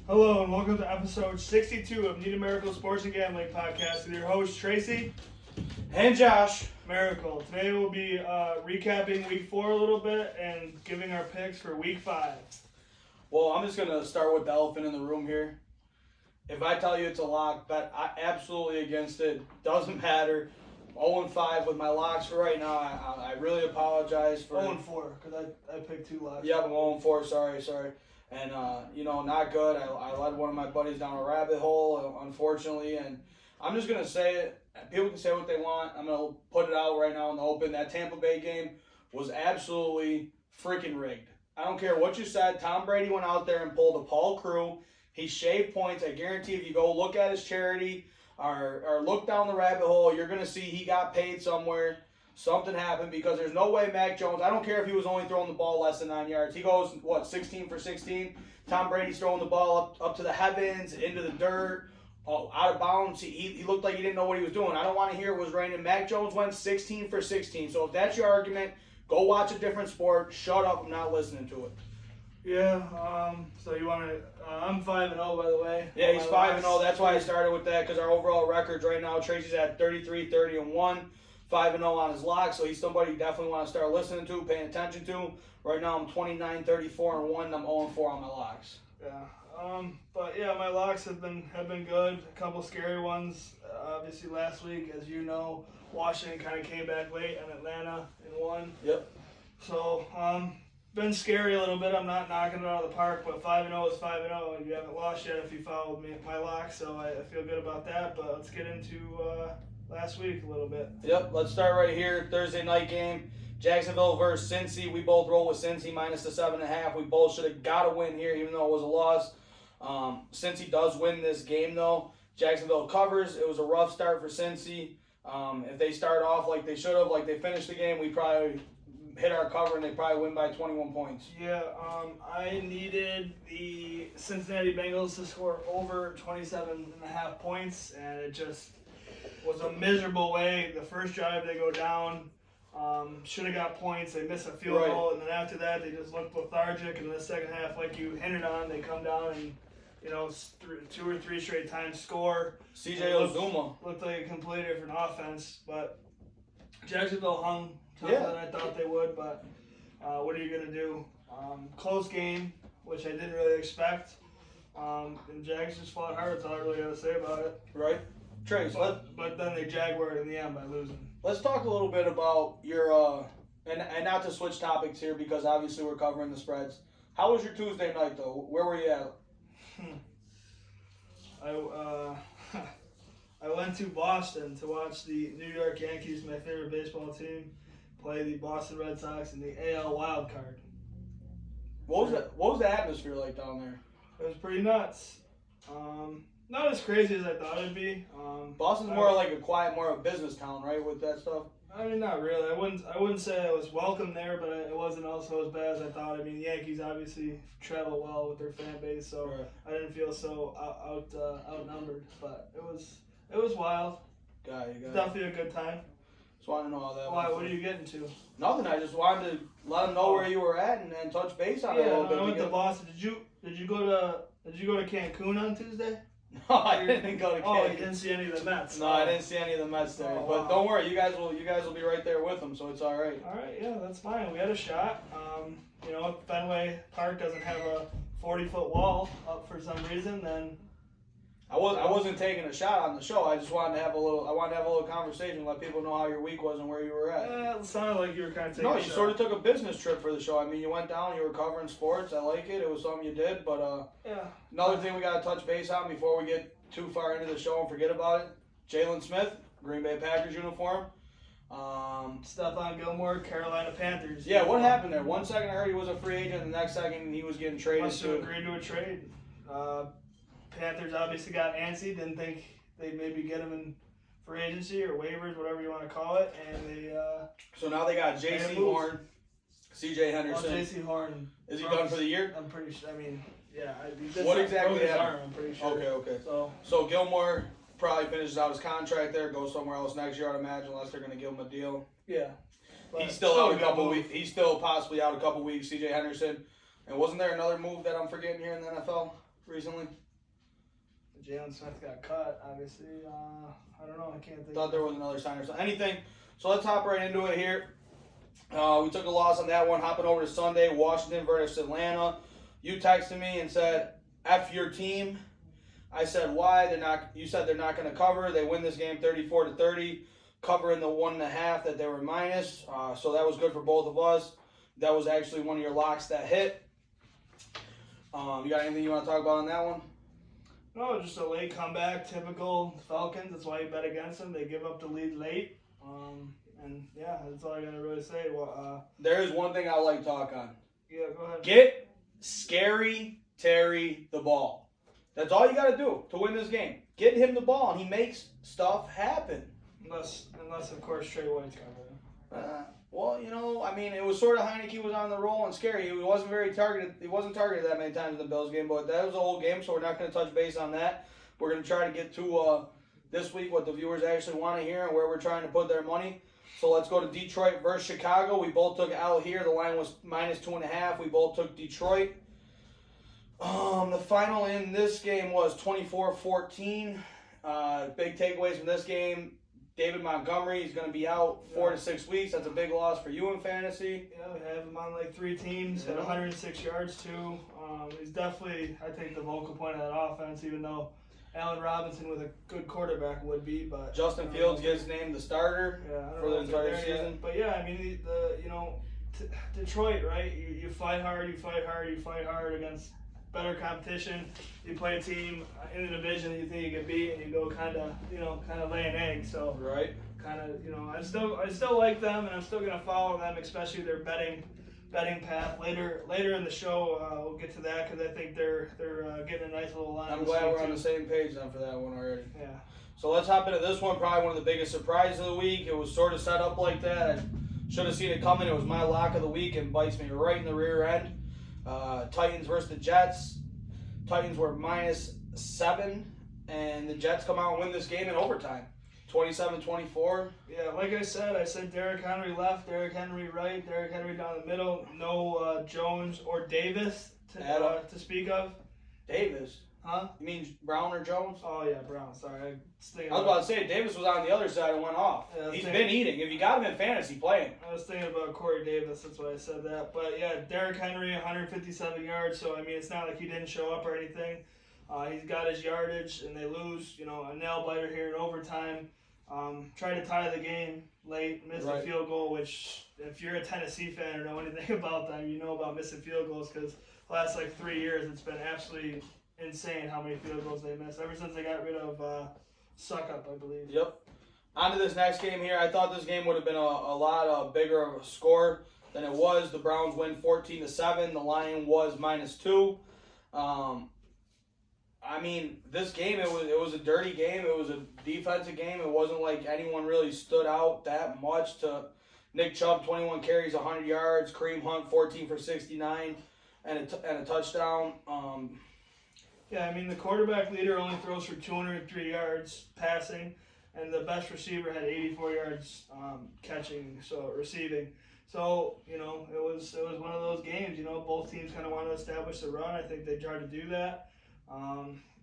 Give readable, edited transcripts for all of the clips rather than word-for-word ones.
Hello and welcome to episode 62 of Need a Miracle Sports and Gambling Podcast with your host Tracy and Josh. Miracle. Today we'll be recapping week 4 a little bit and giving our picks for week 5. Well, I'm just going to start with the elephant in the room here. If I tell you it's a lock, bet I absolutely against it. Doesn't matter. 0-5 with my locks for right now. I really apologize for 0-4 because I picked 2 locks. Yep, I'm 0-4. Sorry. And, not good. I led one of my buddies down a rabbit hole, unfortunately. And I'm just going to say it. People can say what they want. I'm going to put it out right now in the open. That Tampa Bay game was absolutely freaking rigged. I don't care what you said. Tom Brady went out there and pulled a Paul Crew. He shaved points. I guarantee if you go look at his charity or look down the rabbit hole, you're going to see he got paid somewhere. Something happened because there's no way Mac Jones, I don't care if he was only throwing the ball less than 9 yards. He goes, 16 for 16? Tom Brady's throwing the ball up to the heavens, into the dirt, out of bounds. He looked like he didn't know what he was doing. I don't want to hear it was raining. Mac Jones went 16 for 16. So if that's your argument, go watch a different sport. Shut up. I'm not listening to it. Yeah, so you want to, I'm 5-0 by the way. Yeah, he's 5-0. That's why I started with that because our overall records right now, Tracy's at 33, 30-1. 5-0 on his lock, so he's somebody you definitely want to start listening to, paying attention to. Right now, I'm 29, 34-1, and I'm 0-4 on my locks. Yeah, but yeah, my locks have been good. A couple scary ones. Obviously, last week, as you know, Washington kind of came back late, and Atlanta and won. Yep. So, been scary a little bit. I'm not knocking it out of the park, but 5-0 is 5-0, and you haven't lost yet if you followed my locks. So I feel good about that. But let's get into last week a little bit. Yep, let's start right here. Thursday night game, Jacksonville versus Cincy. We both roll with Cincy minus the 7.5. We both should have got a win here, even though it was a loss. Cincy does win this game, though. Jacksonville covers. It was a rough start for Cincy. If they start off like they should have, like they finished the game, we probably hit our cover and they probably win by 21 points. Yeah, I needed the Cincinnati Bengals to score over 27.5 points, and it just was a miserable way. The first drive they go down, should have got points. They miss a field goal, and then after that they just looked lethargic. And in the second half, like you hinted on, they come down and 2 or 3 straight times score. CJ Uzomah looked like a completely different offense, but Jacksonville hung tougher than I thought they would. But what are you gonna do? Close game, which I didn't really expect. And Jags just fought hard. That's all I really got to say about it. Right. Trace, but then they jaguared in the end by losing. Let's talk a little bit about your and not to switch topics here because obviously we're covering the spreads. How was your Tuesday night though? Where were you at? I went to Boston to watch the New York Yankees, my favorite baseball team, play the Boston Red Sox in the AL wild card. What was the atmosphere like down there? It was pretty nuts. Not as crazy as I thought it'd be. Boston's more like a quiet, more of a business town, right, with that stuff? I mean, not really. I wouldn't say I was welcome there, but it wasn't also as bad as I thought. I mean, the Yankees obviously travel well with their fan base, so I didn't feel so outnumbered. But it was wild. Got it. Definitely a good time. Just wanted to know how that Why? was. What are you getting to? Nothing. I just wanted to let them know where you were at and touch base on it a little bit. I went to Boston. Did you go to Cancun on Tuesday? No, I didn't go to Cancun. Oh, you didn't see any of the Mets. No, I didn't see any of the Mets there. But don't worry, you guys will be right there with them, so it's all right. All right, yeah, that's fine. We had a shot. Fenway Park doesn't have a 40-foot wall up for some reason, then I wasn't taking a shot on the show. I just wanted to have a little conversation, let people know how your week was and where you were at. It sounded like you were kind of taking No, a you shot. sort of took a business trip for the show. I mean, you went down, you were covering sports. I like it. It was something you did. But another thing we got to touch base on before we get too far into the show and forget about it. Jalen Smith, Green Bay Packers uniform. Stephon Gilmore, Carolina Panthers. Yeah, what happened there? 1 second I heard he was a free agent, and the next second he was getting traded. Must have agreed to a trade. Panthers obviously got antsy, didn't think they'd maybe get him in free agency or waivers, whatever you want to call it, and they. So now they got J.C. Horn, C.J. Henderson. Well, J.C. Horn. Is he done for the year? I'm pretty sure. I mean, yeah. What exactly happened? Arm, I'm pretty sure. Okay. So Gilmore probably finishes out his contract there, goes somewhere else next year, I'd imagine, unless they're going to give him a deal. Yeah. He's still out a couple weeks. He's still possibly out a couple weeks. C.J. Henderson. And wasn't there another move that I'm forgetting here in the NFL? recently? Jalen Smith got cut, obviously. I don't know. I can't think. Thought there was another sign or something. Anything. So let's hop right into it here. We took a loss on that one. Hopping over to Sunday, Washington versus Atlanta. You texted me and said, F your team. I said, why? You said they're not going to cover. They win this game 34-30, covering the 1.5 that they were minus. So that was good for both of us. That was actually one of your locks that hit. You got anything you want to talk about on that one? No, just a late comeback, typical Falcons. That's why you bet against them. They give up the lead late. And yeah, that's all I gotta really say. Well, there is one thing I like to talk on. Yeah, go ahead. Get Scary Terry the ball. That's all you gotta do to win this game. Get him the ball, and he makes stuff happen. Unless of course Trey White's covering. Well, it was sort of Heineke was on the roll and Scary. He wasn't very targeted. He wasn't targeted that many times in the Bills game, but that was the whole game, so we're not going to touch base on that. We're going to try to get to this week what the viewers actually want to hear and where we're trying to put their money. So let's go to Detroit versus Chicago. We both took L here. The line was minus 2.5. We both took Detroit. The final in this game was 24-14. Big takeaways from this game. David Montgomery is going to be out 4 to 6 weeks. That's a big loss for you in fantasy. Yeah, we have him on like 3 teams, had 106 yards too. He's definitely, I think, the vocal point of that offense, even though Allen Robinson with a good quarterback would be. But Justin Fields gets named the starter for the entire season. Yet. But yeah, I mean, Detroit, right? You fight hard, you fight hard against better competition. You play a team in the division that you think you can beat, and you go kind of lay an egg. So right, I still like them, and I'm still gonna follow them, especially their betting path. Later in the show, we'll get to that because I think they're getting a nice little line. I'm glad we're on the same page then for that one already. Yeah. So let's hop into this one. Probably one of the biggest surprises of the week. It was sort of set up like that. I should have seen it coming. It was my lock of the week and bites me right in the rear end. Titans versus the Jets. Titans were minus 7, and the Jets come out and win this game in overtime, 27-24. Yeah, like I said Derrick Henry left, Derrick Henry right, Derrick Henry down the middle. No Jones or Davis to speak of. Davis? Huh? You mean Brown or Jones? Oh yeah, Brown. Sorry, I was about to say Davis was on the other side and went off. Yeah, He's been eating. If you got him in fantasy, play him. I was thinking about Corey Davis. That's why I said that. But yeah, Derrick Henry, 157 yards. So I mean, it's not like he didn't show up or anything. He's got his yardage, and they lose. A nail biter here in overtime. Tried to tie the game late, missed a field goal. Which, if you're a Tennessee fan or know anything about them, you know about missing field goals because the last 3 years it's been absolutely insane how many field goals they missed ever since they got rid of Suck Up, I believe. Yep. On to this next game here. I thought this game would have been a lot bigger of a score than it was. The Browns win 14-7. The line was minus 2. This game, it was a dirty game. It was a defensive game. It wasn't like anyone really stood out that much. To Nick Chubb, 21 carries, 100 yards. Kareem Hunt, 14 for 69 and a touchdown. Yeah, the quarterback leader only throws for 203 yards passing, and the best receiver had 84 yards receiving. So, it was one of those games, both teams kind of want to establish the run. I think they tried to do that.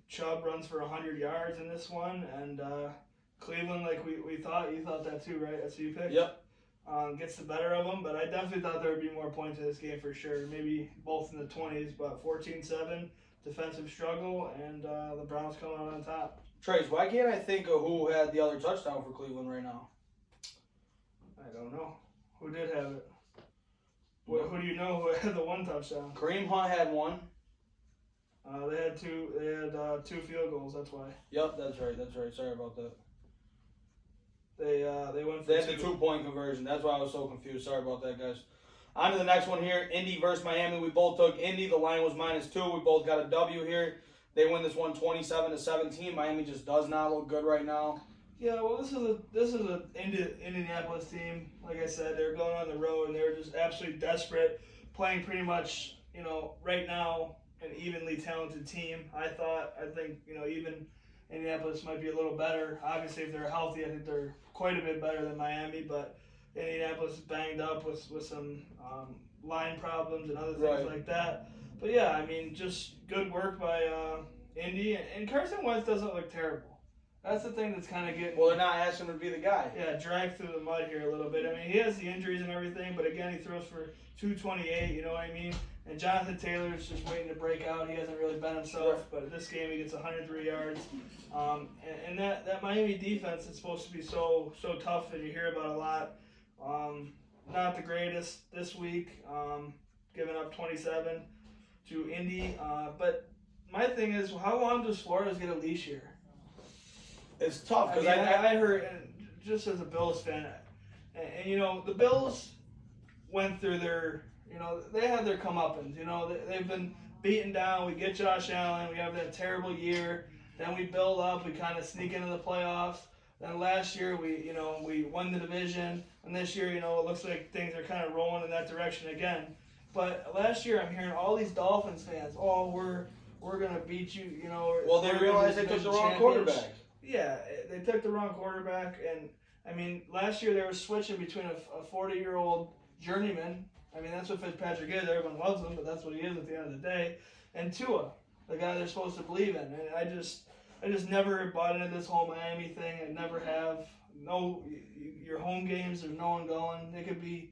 Chubb runs for 100 yards in this one, and Cleveland, like we thought, you thought that too, right? That's who you picked? Yep. Gets the better of them, but I definitely thought there would be more points in this game for sure. Maybe both in the 20s, but 14-7. Defensive struggle, and the Browns come out on top. Trace, why can't I think of who had the other touchdown for Cleveland right now? I don't know. Who did have it? Who do you know who had the one touchdown? Kareem Hunt had one. They had two field goals. That's why. Yep, that's right. Sorry about that. They went for They had the 2-point conversion. That's why I was so confused. Sorry about that, guys. On to the next one here, Indy versus Miami. We both took Indy. The line was minus 2. We both got a W here. They win this one 27-17. Miami just does not look good right now. Yeah, well, this is a Indianapolis team. Like I said, they're going on the road, and they're just absolutely desperate, playing pretty much, right now, an evenly talented team. I think, even Indianapolis might be a little better. Obviously, if they're healthy, I think they're quite a bit better than Miami, but Indianapolis is banged up with some line problems and other things like that. But yeah, I mean, just good work by Indy, and Carson Wentz doesn't look terrible. That's the thing that's kind of getting. Well, they're not asking him to be the guy. Yeah, dragged through the mud here a little bit. I mean, he has the injuries and everything, but again, he throws for 228. You know what I mean? And Jonathan Taylor's just waiting to break out. He hasn't really been himself, but in this game he gets 103 yards. And that Miami defense is supposed to be so tough that you hear about a lot. Not the greatest this week, giving up 27 to Indy. But my thing is, how long does Flores get a leash here? It's tough because I heard, and just as a Bills fan, and you know, the Bills went through their, you know, they had their comeuppance. You know, they've been beaten down. We get Josh Allen. We have that terrible year. Then we build up. We kind of sneak into the playoffs. Then last year we won the division, and this year, you know, it looks like things are kind of rolling in that direction again. But last year I'm hearing all these Dolphins fans, oh, we're gonna beat you, you know. Well, they realized they took the wrong quarterback. Yeah, they took the wrong quarterback, and I mean, last year they were switching between a 40-year-old journeyman. I mean, that's what Fitzpatrick is. Everyone loves him, but that's what he is at the end of the day. And Tua, the guy they're supposed to believe in. And I just never bought into this whole Miami thing. I never have. No, your home games, there's no one going. They could be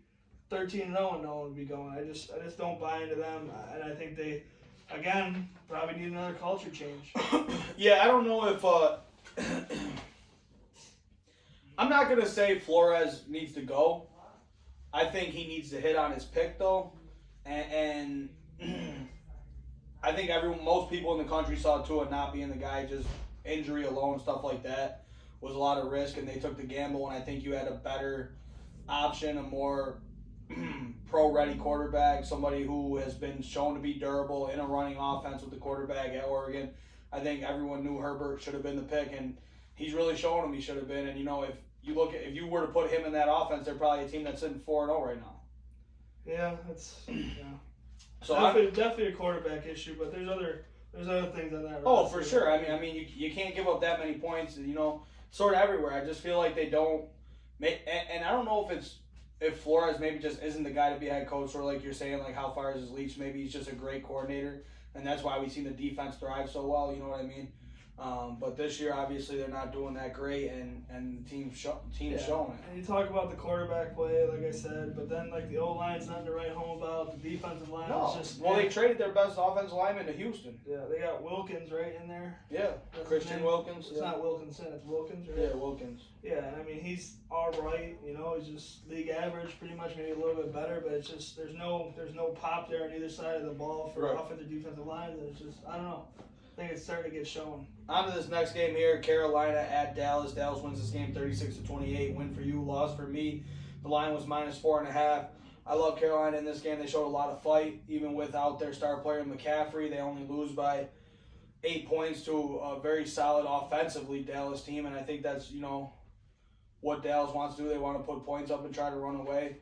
13-0 and no one would be going. I just don't buy into them, and I think they, again, probably need another culture change. Yeah, I don't know if. I'm not going to say Flores needs to go. I think he needs to hit on his pick, though. And I think most people in the country saw Tua not being the guy, just injury alone, stuff like that, was a lot of risk, and they took the gamble, and I think you had a better option, a more pro-ready quarterback, somebody who has been shown to be durable in a running offense with the quarterback at Oregon. I think everyone knew Herbert should have been the pick, and he's really showing them he should have been. And, you know, if you were to put him in that offense, they're probably a team that's sitting 4-0 right now. Yeah, it's So definitely a quarterback issue, but there's other things on that. Oh, for sure. I mean, you can't give up that many points. You know, sort of everywhere. I just feel like they don't make. And I don't know if Flores maybe just isn't the guy to be head coach, or like you're saying, like how far is his leash? Maybe he's just a great coordinator. And that's why we've seen the defense thrive so well, you know what I mean? But this year, obviously, they're not doing that great, and the team's showing it. And you talk about the quarterback play, like I said, but then like the O-line's nothing to write home about. The defensive line is just... Well, they traded their best offensive lineman to Houston. Yeah, they got Wilkins right in there. Yeah, Christian Wilkins. It's not Wilkinson, it's Wilkins, right? Yeah, Wilkins. Yeah, I mean, he's all right, you know, he's just league average, pretty much, maybe a little bit better, but it's just, there's no pop there on either side of the ball for offensive, defensive line, and it's just, I don't know. I think it's starting to get shown. On to this next game here, Carolina at Dallas. Dallas wins this game 36-28. Win for you, loss for me. The line was -4.5. I love Carolina in this game. They showed a lot of fight, even without their star player McCaffrey. They only lose by 8 points to a very solid offensively Dallas team, and I think that's, you know, what Dallas wants to do. They want to put points up and try to run away.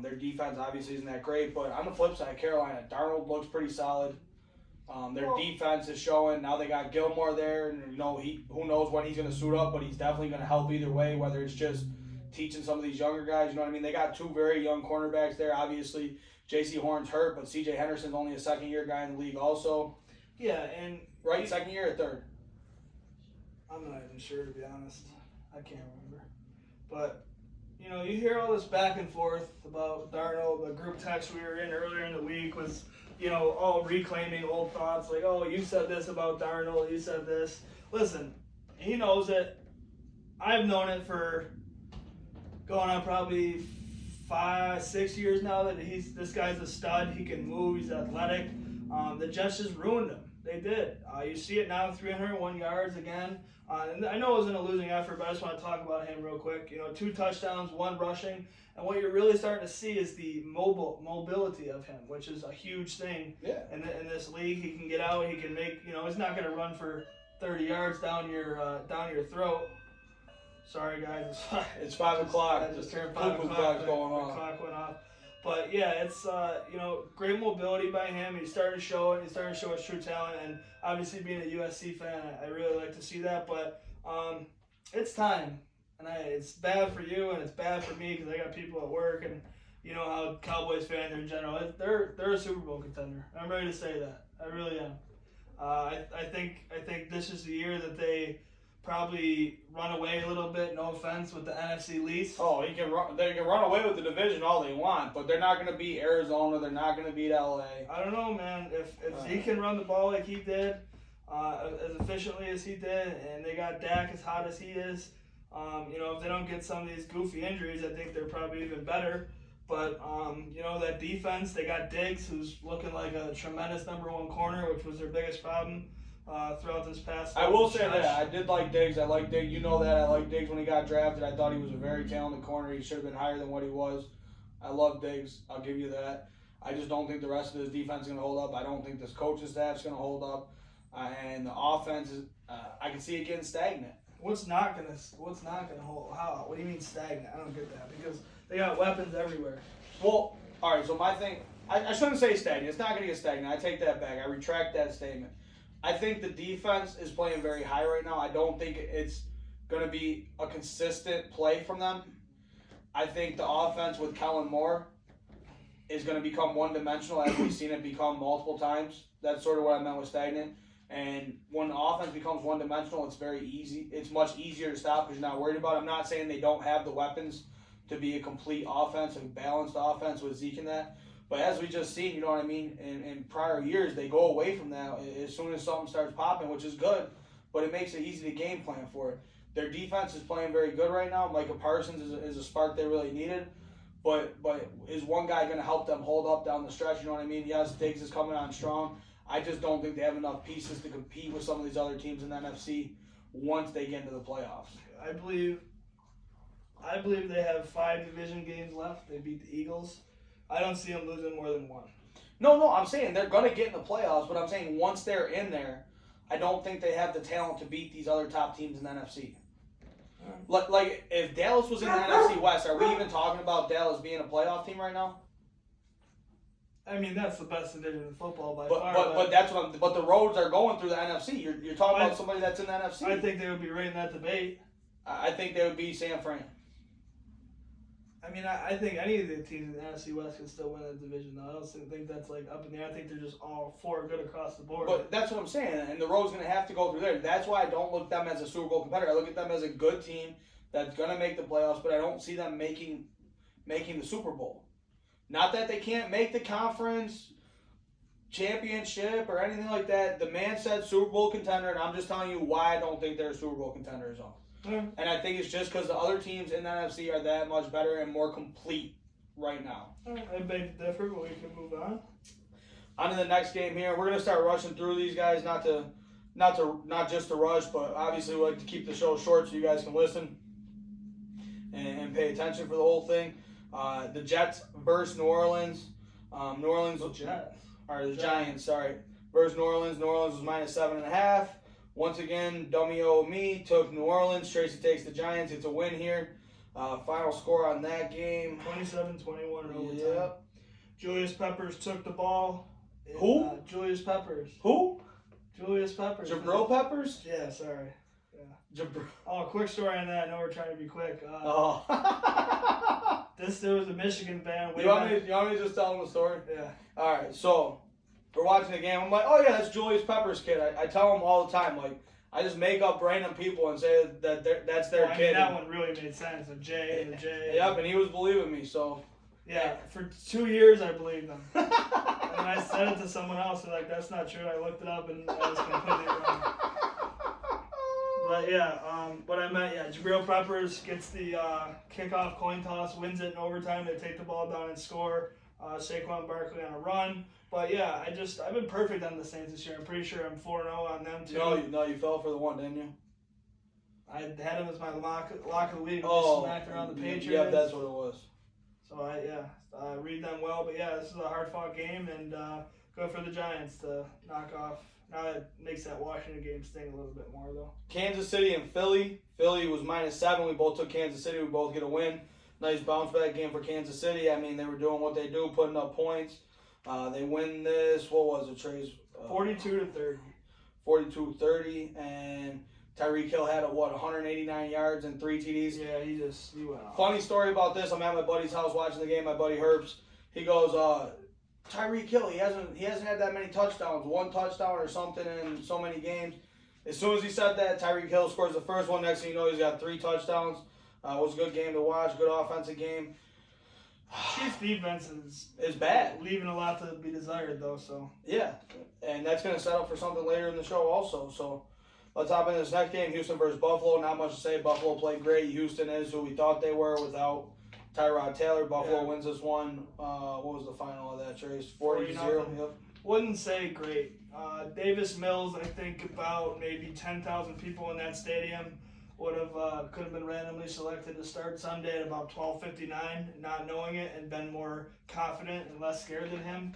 Their defense obviously isn't that great, but on the flip side, Carolina, Darnold looks pretty solid. Their defense is showing. Now they got Gilmore there, and you know who knows when he's going to suit up, but he's definitely going to help either way, whether it's just teaching some of these younger guys. You know what I mean? They got two very young cornerbacks there. Obviously, J.C. Horn's hurt, but C.J. Henderson's only a second-year guy in the league also. Yeah, and... Right, second year or third? I'm not even sure, to be honest. I can't remember. But, you know, you hear all this back and forth about Darnold. The group text we were in earlier in the week was... you know, all reclaiming old thoughts, like, oh, you said this about Darnold, you said this. Listen, he knows it. I've known it for going on probably 5-6 years now that this guy's a stud. He can move, he's athletic. The Jets just ruined him. They did. You see it now, 301 yards again. And I know it was in a losing effort, but I just want to talk about him real quick. You know, 2 touchdowns, 1 rushing. And what you're really starting to see is the mobility of him, which is a huge thing in this league. He can get out. He can make, you know, he's not going to run for 30 yards down your throat. Sorry, guys. It's 5 o'clock. I just turned 5 o'clock. Going on. The clock went off. But, yeah, it's, you know, great mobility by him. He's starting to show it. He's starting to show his true talent. And obviously being a USC fan, I really like to see that. But it's time. And it's bad for you and it's bad for me because I got people at work. And you know how Cowboys fans are in general. They're a Super Bowl contender. I'm ready to say that. I really am. I think this is the year that they probably run away a little bit. No offense with the NFC least. Oh, they can run away with the division all they want, but they're not going to beat Arizona. They're not going to beat LA. I don't know, man. If Zeke can run the ball like he did, as efficiently as he did, and they got Dak as hot as he is, you know, if they don't get some of these goofy injuries, I think they're probably even better. But, you know, that defense, they got Diggs, who's looking like a tremendous number one corner, which was their biggest problem throughout this past I will say that. I did like Diggs. I like Diggs. You know that. I like Diggs when he got drafted. I thought he was a very talented corner. He should have been higher than what he was. I love Diggs. I'll give you that. I just don't think the rest of his defense is going to hold up. I don't think this coaching staff is going to hold up. And the offense is, I can see it getting stagnant. What's not gonna hold? How? What do you mean stagnant? I don't get that because they got weapons everywhere. Well, all right. So my thing, I shouldn't say stagnant. It's not going to get stagnant. I take that back. I retract that statement. I think the defense is playing very high right now. I don't think it's going to be a consistent play from them. I think the offense with Kellen Moore is going to become one-dimensional, as we've seen it become multiple times. That's sort of what I meant with stagnant. And when the offense becomes one-dimensional, it's very easy. It's much easier to stop because you're not worried about it. I'm not saying they don't have the weapons to be a complete offense and balanced offense with Zeke and that. But as we just seen, you know what I mean, in prior years, they go away from that as soon as something starts popping, which is good. But it makes it easy to game plan for it. Their defense is playing very good right now. Micah Parsons is a spark they really needed. But is one guy going to help them hold up down the stretch? You know what I mean? Yes, Diggs is coming on strong. I just don't think they have enough pieces to compete with some of these other teams in the NFC once they get into the playoffs. I believe they have 5 division games left. They beat the Eagles. I don't see them losing more than 1. No, I'm saying they're going to get in the playoffs, but I'm saying once they're in there, I don't think they have the talent to beat these other top teams in the NFC. Like if Dallas was in the NFC West, are we even talking about Dallas being a playoff team right now? I mean, that's the best division in football by far. But that's what. But the roads are going through the NFC. You're talking about somebody that's in the NFC. I think they would be right in that debate. I think they would be San Fran. I mean, I think any of the teams in the NFC West can still win that division, though. I don't think that's like up in the air. I think they're just all 4 good across the board. But that's what I'm saying, and the road's going to have to go through there. That's why I don't look at them as a Super Bowl competitor. I look at them as a good team that's going to make the playoffs, but I don't see them making the Super Bowl. Not that they can't make the conference championship or anything like that. The man said Super Bowl contender, and I'm just telling you why I don't think they're a Super Bowl contender is all. And I think it's just because the other teams in the NFC are that much better and more complete right now. I beg to differ, but we can move on. On to the next game here. We're gonna start rushing through these guys, not just to rush, but obviously we like to keep the show short so you guys can listen and pay attention for the whole thing. The Jets versus New Orleans. New Orleans. The Jets. The Giants. Sorry, versus New Orleans. New Orleans was -7.5. Once again, dummy o me took New Orleans. Tracy takes the Giants. It's a win here. Final score on that game: 27-21 in overtime. Yep. Julius Peppers took the ball. Who? Julius Peppers. Who? Julius Peppers. Jabril Peppers? Yeah, sorry. Yeah. Quick story on that. I know we're trying to be quick. There was a Michigan fan. You want me to just tell them the story? Yeah. All right, so we're watching the game. I'm like, oh yeah, that's Julius Peppers' kid. I tell them all the time, like, I just make up random people and say that that's their kid. That one really made sense. A J and a J. Yep, and he was believing me, so. Yeah, for 2 years I believed him. And I said it to someone else, and like, that's not true. I looked it up and I was completely wrong. But yeah, what I meant, Jabril Peppers gets the kickoff coin toss, wins it in overtime. They take the ball down and score. Saquon Barkley on a run. But yeah, I've been perfect on the Saints this year. I'm pretty sure I'm 4-0 on them too. No, you fell for the one, didn't you? I had them as my lock of the week. Oh, smacked around the Patriots. Yeah, that's what it was. So I read them well. But yeah, this is a hard-fought game, and go for the Giants to knock off. Now that makes that Washington game sting a little bit more, though. Kansas City and Philly. Philly was -7. We both took Kansas City. We both get a win. Nice bounce-back game for Kansas City. I mean, they were doing what they do, putting up points. They win this. What was it, Trace? 42-30. 42-30. And Tyreek Hill had 189 yards and 3 TDs. Yeah, he went off. Funny story about this. I'm at my buddy's house watching the game. My buddy Herbs. He goes, Tyreek Hill. He hasn't had that many touchdowns. 1 touchdown or something in so many games. As soon as he said that, Tyreek Hill scores the first one. Next thing you know, he's got 3 touchdowns. It was a good game to watch. Good offensive game. Chiefs defense is bad. Leaving a lot to be desired, though. So yeah, and that's going to set up for something later in the show also. So let's hop into this next game. Houston versus Buffalo. Not much to say. Buffalo played great. Houston is who we thought they were without Tyrod Taylor. Buffalo wins this one. What was the final of that, Trace? 40-0. Yep. Wouldn't say great. Davis Mills, I think about maybe 10,000 people in that stadium could have been randomly selected to start Sunday at about 12:59, not knowing it, and been more confident and less scared than him.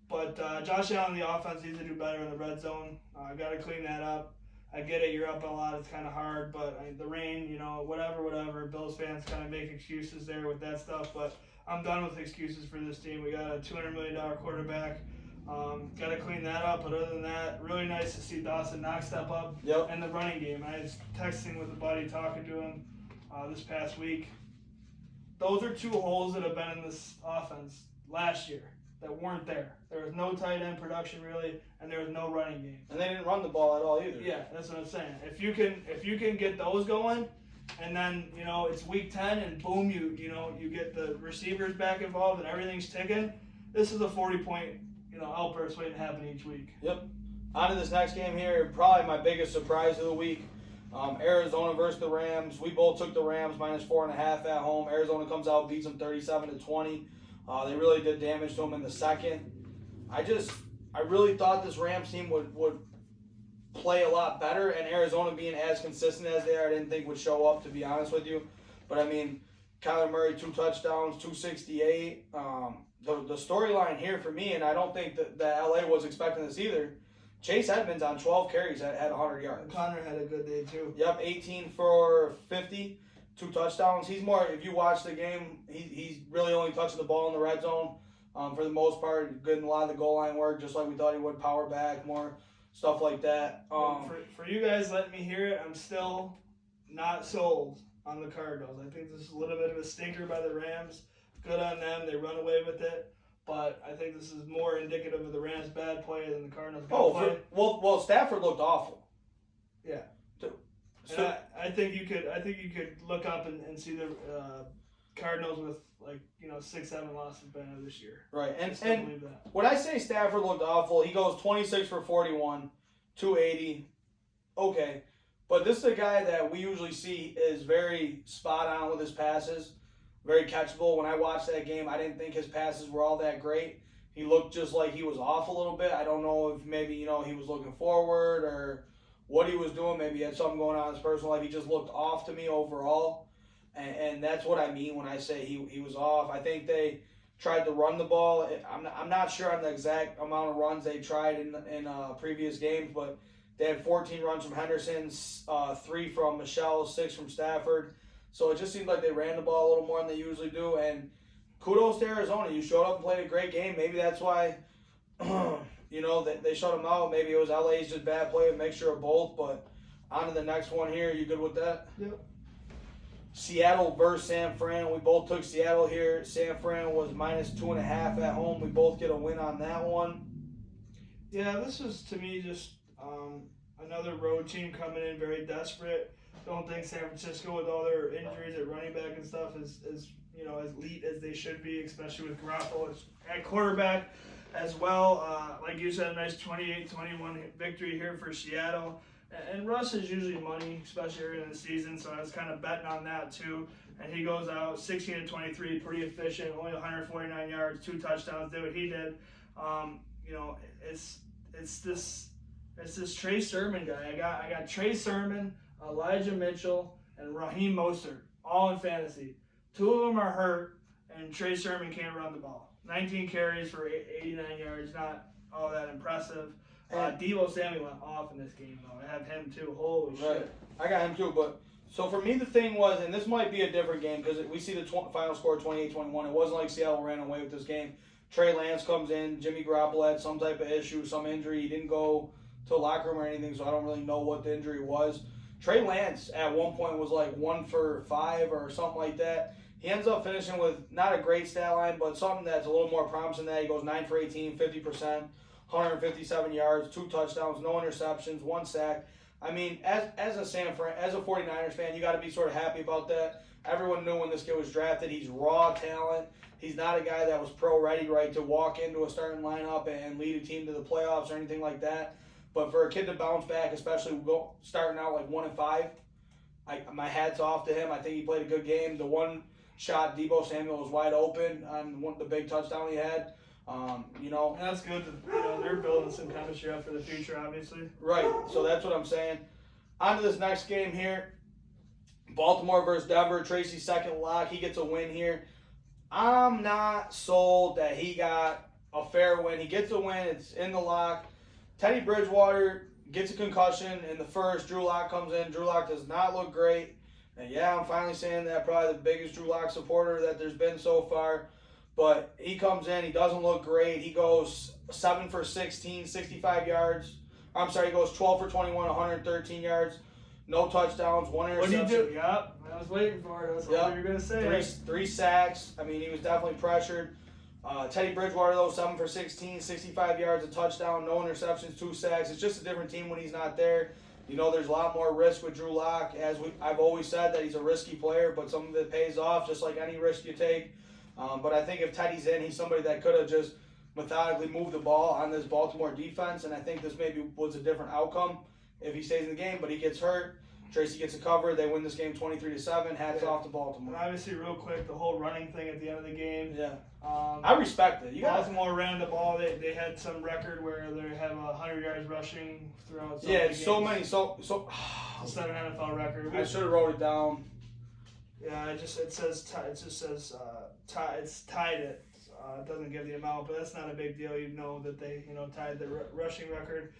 But Josh Allen, the offense, needs to do better in the red zone. Got to clean that up. I get it, you're up a lot, it's kind of hard, but the rain, whatever. Bills fans kind of make excuses there with that stuff, but I'm done with excuses for this team. We got a $200 million quarterback. Got to clean that up, but other than that, really nice to see Dawson Knox step up in the running game. I was texting with a buddy, talking to him this past week. Those are 2 holes that have been in this offense last year that weren't there. There was no tight end production really, and there was no running game. And they didn't run the ball at all either. Yeah, that's what I'm saying. If you can get those going, and then it's week 10 and boom, you get the receivers back involved and everything's ticking. This is a 40-point outburst waiting to happen each week. Yep. On to this next game here. Probably my biggest surprise of the week. Arizona versus the Rams. We both took the Rams -4.5 at home. Arizona comes out, beats them 37-20. They really did damage to them in the second. I really thought this Rams team would play a lot better, and Arizona being as consistent as they are, I didn't think would show up, to be honest with you. But I mean, Kyler Murray, 2 touchdowns, 268. The storyline here for me, and I don't think that LA was expecting this either, Chase Edmonds on 12 carries had 100 yards. Connor had a good day too. Yep, 18 for 50, 2 touchdowns. He's more, if you watch the game, he's really only touching the ball in the red zone for the most part, getting a lot of the goal line work, just like we thought he would, power back, more stuff like that. For you guys letting me hear it, I'm still not sold on the Cardinals. I think this is a little bit of a stinker by the Rams. Good on them. They run away with it. But I think this is more indicative of the Rams' bad play than the Cardinals' good play. Well, Stafford looked awful. Yeah. So I think you could look up and see the Cardinals with 6-7 losses by end of this year. Right. And believe that. When I say Stafford looked awful, he goes 26 for 41, 280. Okay. But this is a guy that we usually see is very spot on with his passes. Very catchable. When I watched that game, I didn't think his passes were all that great. He looked just like he was off a little bit. I don't know if maybe, he was looking forward or what he was doing. Maybe he had something going on in his personal life. He just looked off to me overall. And that's what I mean when I say he was off. I think they tried to run the ball. I'm not sure on the exact amount of runs they tried in previous games, but they had 14 runs from Henderson, 3 from Michelle, 6 from Stafford. So it just seemed like they ran the ball a little more than they usually do. And kudos to Arizona. You showed up and played a great game. Maybe that's why, they shut them out. Maybe it was LA's just bad play, a mixture of both. But on to the next one here. You good with that? Yep. Seattle versus San Fran. We both took Seattle here. San Fran was -2.5 at home. We both get a win on that one. Yeah, this was, to me, just another road team coming in very desperate. Don't think San Francisco, with all their injuries at running back and stuff, is as elite as they should be, especially with Garoppolo at quarterback as well. Like you said, a nice 28-21 victory here for Seattle. And Russ is usually money, especially early in the season, so I was kind of betting on that too. And he goes out 16-23, pretty efficient, only 149 yards, 2 touchdowns, did what he did. It's this Trey Sermon guy. I got Trey Sermon, Elijah Mitchell, and Raheem Mostert, all in fantasy. 2 of them are hurt, and Trey Sermon can't run the ball. 19 carries for 89 yards, not all that impressive. Deebo Samuel went off in this game, though. I have him, too. Holy shit. I got him, too. But so for me, the thing was, and this might be a different game because we see the final score 28-21. It wasn't like Seattle ran away with this game. Trey Lance comes in. Jimmy Garoppolo had some type of issue, some injury. He didn't go to a locker room or anything, so I don't really know what the injury was. Trey Lance at one point was like 1 for 5 or something like that. He ends up finishing with not a great stat line, but something that's a little more promising than that. He goes 9 for 18, 50%, 157 yards, 2 touchdowns, no interceptions, 1 sack. I mean, as a 49ers fan, you got to be sort of happy about that. Everyone knew when this kid was drafted, he's raw talent. He's not a guy that was pro-ready, right, to walk into a starting lineup and lead a team to the playoffs or anything like that. But for a kid to bounce back, especially starting out like 1-5, my hat's off to him. I think he played a good game. The one shot, Deebo Samuel was wide open on the big touchdown he had. You know, and that's good. They're building some chemistry up for the future, obviously. Right. So that's what I'm saying. On to this next game here. Baltimore versus Denver. Tracy's second lock. He gets a win here. I'm not sold that he got a fair win. He gets a win. It's in the lock. Teddy Bridgewater gets a concussion in the first. Drew Lock comes in. Drew Lock does not look great. And yeah, I'm finally saying that, probably the biggest Drew Lock supporter that there's been so far. But he comes in. He doesn't look great. He goes 7 for 16, 65 yards. I'm sorry, he goes 12 for 21, 113 yards. No touchdowns, 1 interception. What did he do? Yep, I was waiting for it. That's what you were going to say. Three sacks. I mean, he was definitely pressured. Teddy Bridgewater, though, 7 for 16, 65 yards, a touchdown, no interceptions, 2 sacks. It's just a different team when he's not there. You know, there's a lot more risk with Drew Lock. I've always said that he's a risky player, but some of it pays off, just like any risk you take. But I think if Teddy's in, he's somebody that could have just methodically moved the ball on this Baltimore defense, and I think this maybe was a different outcome if he stays in the game, but he gets hurt. Tracy gets a cover. They win this game 23-7. Hats off to Baltimore. And obviously, real quick, the whole running thing at the end of the game. Yeah. I respect it. Baltimore ran the ball. They had some record where they have 100 yards rushing throughout. Yeah, it's so many. It's not an NFL record. I should have wrote it down. Yeah, it just says it's tied it. It doesn't give the amount, but that's not a big deal. You know that they tied the rushing record.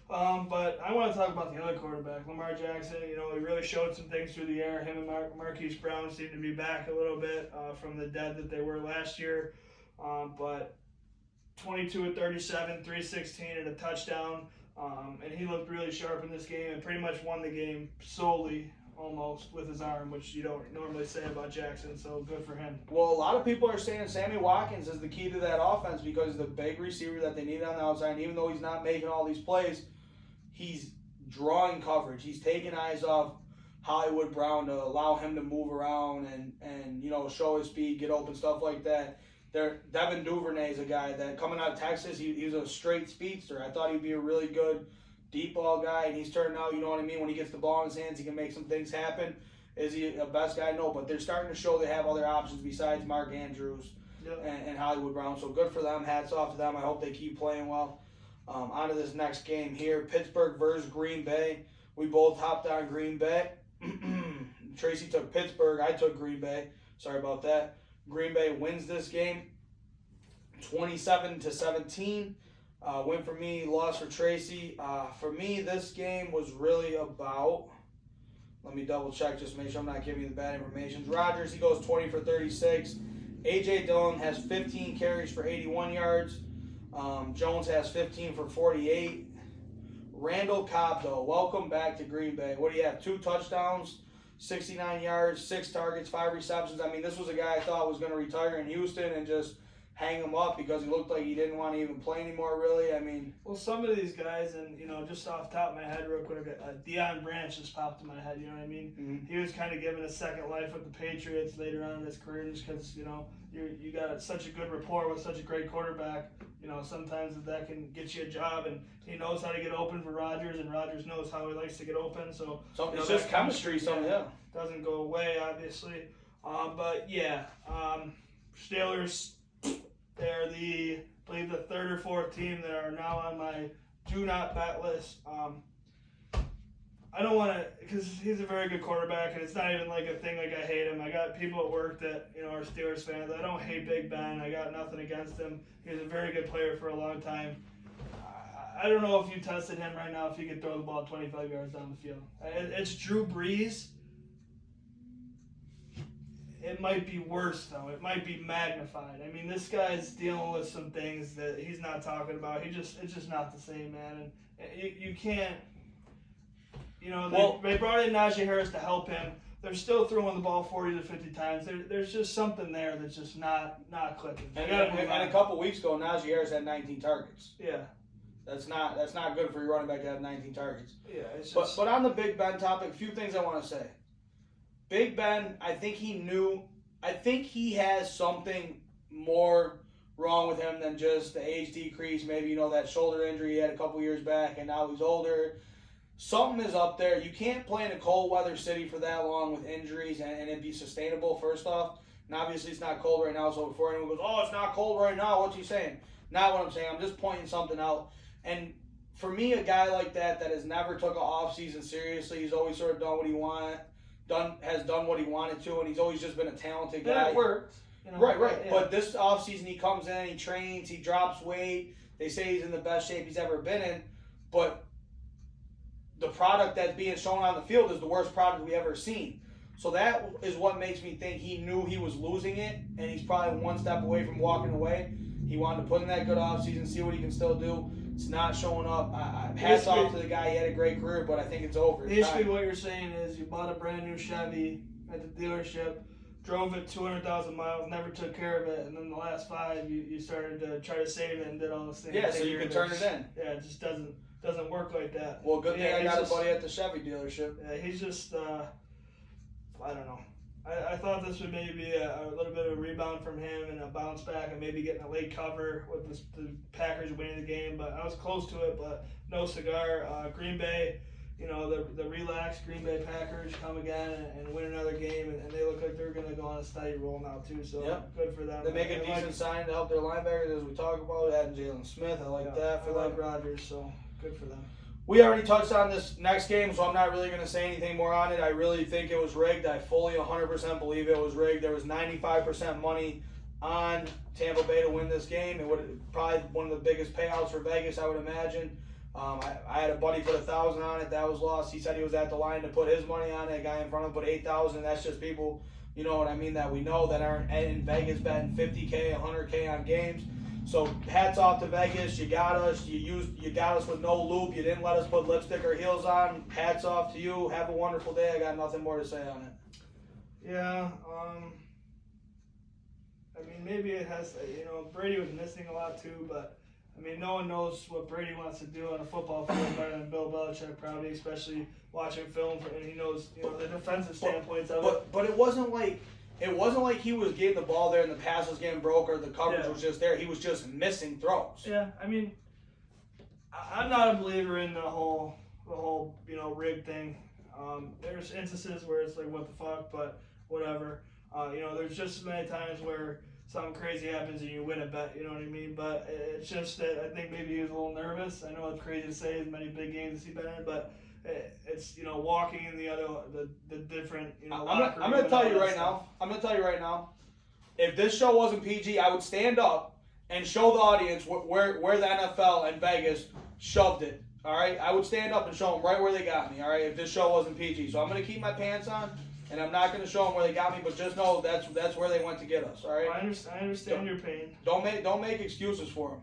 But I want to talk about the other quarterback, Lamar Jackson. He really showed some things through the air. Him and Marquise Brown seem to be back a little bit from the dead that they were last year. But 22 of 37, 316 and a touchdown. And he looked really sharp in this game and pretty much won the game solely almost with his arm, which you don't normally say about Jackson, so good for him. Well, a lot of people are saying Sammy Watkins is the key to that offense because he's the big receiver that they need on the outside. And even though he's not making all these plays, he's drawing coverage. He's taking eyes off Hollywood Brown to allow him to move around and show his speed, get open, stuff like that. Devin Duvernay is a guy that coming out of Texas, he was a straight speedster. I thought he'd be a really good deep ball guy, and he's turned out, you know what I mean? When he gets the ball in his hands, he can make some things happen. Is he a best guy? No, but they're starting to show they have other options besides Mark Andrews and Hollywood Brown. So good for them. Hats off to them. I hope they keep playing well. On to this next game here. Pittsburgh versus Green Bay. We both hopped on Green Bay. Tracy took Pittsburgh. I took Green Bay. Sorry about that. Green Bay wins this game 27-17. Win for me, loss for Tracy. For me, this game was really about, let me double check just to make sure I'm not giving you the bad information. Rodgers, he goes 20 for 36. A.J. Dillon has 15 carries for 81 yards. Jones has 15 for 48. Randall Cobb, though, welcome back to Green Bay. What do you have? 2 touchdowns, 69 yards, 6 targets, 5 receptions. I mean, this was a guy I thought was going to retire in Houston and just hang him up because he looked like he didn't want to even play anymore, really. I mean, well, some of these guys, and just off the top of my head, real quick, Deion Branch just popped in my head. You know what I mean? Mm-hmm. He was kind of given a second life with the Patriots later on in his career, just because you got such a good rapport with such a great quarterback. Sometimes that can get you a job, and he knows how to get open for Rodgers, and Rodgers knows how he likes to get open. So it's just chemistry. Doesn't go away, obviously. But yeah, Steelers. They're I believe the 3rd or 4th team that are now on my do not bet list. I don't want to, because he's a very good quarterback, and it's not even like a thing like I hate him. I got people at work that are Steelers fans. I don't hate Big Ben. I got nothing against him. He was a very good player for a long time. I don't know if you tested him right now if he could throw the ball 25 yards down the field. It's Drew Brees. It might be worse, though. It might be magnified. I mean, this guy's dealing with some things that he's not talking about. It's just not the same, man. And you can't. they brought in Najee Harris to help him. They're still throwing the ball 40 to 50 times. There's just something there that's just not clicking. And a couple weeks ago, Najee Harris had 19 targets. Yeah. That's not good for your running back to have 19 targets. Yeah, it's just... But on the Big Ben topic, a few things I want to say. Big Ben, I think he has something more wrong with him than just the age decrease. Maybe, that shoulder injury he had a couple years back, and now he's older. Something is up there. You can't play in a cold weather city for that long with injuries and it be sustainable, first off. And obviously it's not cold right now, so before anyone goes, oh, it's not cold right now, what's he saying? Not what I'm saying. I'm just pointing something out. And for me, a guy like that has never took an off-season seriously, he's always sort of done what he has done what he wanted to, and he's always just been a talented guy. And it worked. Right. Yeah. But this offseason he comes in, he trains, he drops weight. They say he's in the best shape he's ever been in. But the product that's being shown on the field is the worst product we ever seen. So that is what makes me think he knew he was losing it, and he's probably one step away from walking away. He wanted to put in that good offseason, see what he can still do. It's not showing up. Hats off to the guy. He had a great career, but I think it's over. Basically, what you're saying is you bought a brand new Chevy at the dealership, drove it 200,000 miles, never took care of it, and then the last 5, you started to try to save it and did all those things. Yeah, so you can turn it in. Yeah, it just doesn't work like that. Well, good thing I got a buddy at the Chevy dealership. Yeah, he's just, I don't know. I thought this would maybe be a little bit of a rebound from him and a bounce back and maybe getting a late cover with the Packers winning the game, but I was close to it, but no cigar. Green Bay, the relaxed Green Bay Packers come again and win another game, and they look like they're going to go on a steady roll now too, so good for them. They make a decent sign to help their linebackers, as we talk about, adding Jalen Smith. I like that for them. Rodgers, so good for them. We already touched on this next game, so I'm not really going to say anything more on it. I really think it was rigged. I fully 100% believe it was rigged. There was 95% money on Tampa Bay to win this game. It would probably one of the biggest payouts for Vegas, I would imagine. I had a buddy put 1,000 on it. That was lost. He said he was at the line to put his money on it. A guy in front of him put 8,000. That's just people, you know what I mean, that we know that aren't in Vegas betting 50K, 100K on games. So hats off to Vegas. You got us. You got us with no loop. You didn't let us put lipstick or heels on. Hats off to you. Have a wonderful day. I got nothing more to say on it. Yeah. Maybe it has. Brady was missing a lot too, but no one knows what Brady wants to do on a football field better than Bill Belichick, probably, especially watching film, and he knows the defensive standpoints of it. But it wasn't like he was getting the ball there and the pass was getting broke or the coverage was just there. He was just missing throws. Yeah, I'm not a believer in the whole rig thing. There's instances where it's like, what the fuck, but whatever. There's just as many times where something crazy happens and you win a bet, you know what I mean? But it's just that I think maybe he was a little nervous. I know it's crazy to say as many big games as he's been in, but it's walking in the different I'm gonna tell you right now. If this show wasn't PG, I would stand up and show the audience where the NFL and Vegas shoved it. All right, I would stand up and show them right where they got me. All right, if this show wasn't PG, so I'm gonna keep my pants on and I'm not gonna show them where they got me, but just know that's where they went to get us. All right. I understand your pain. Don't make excuses for them.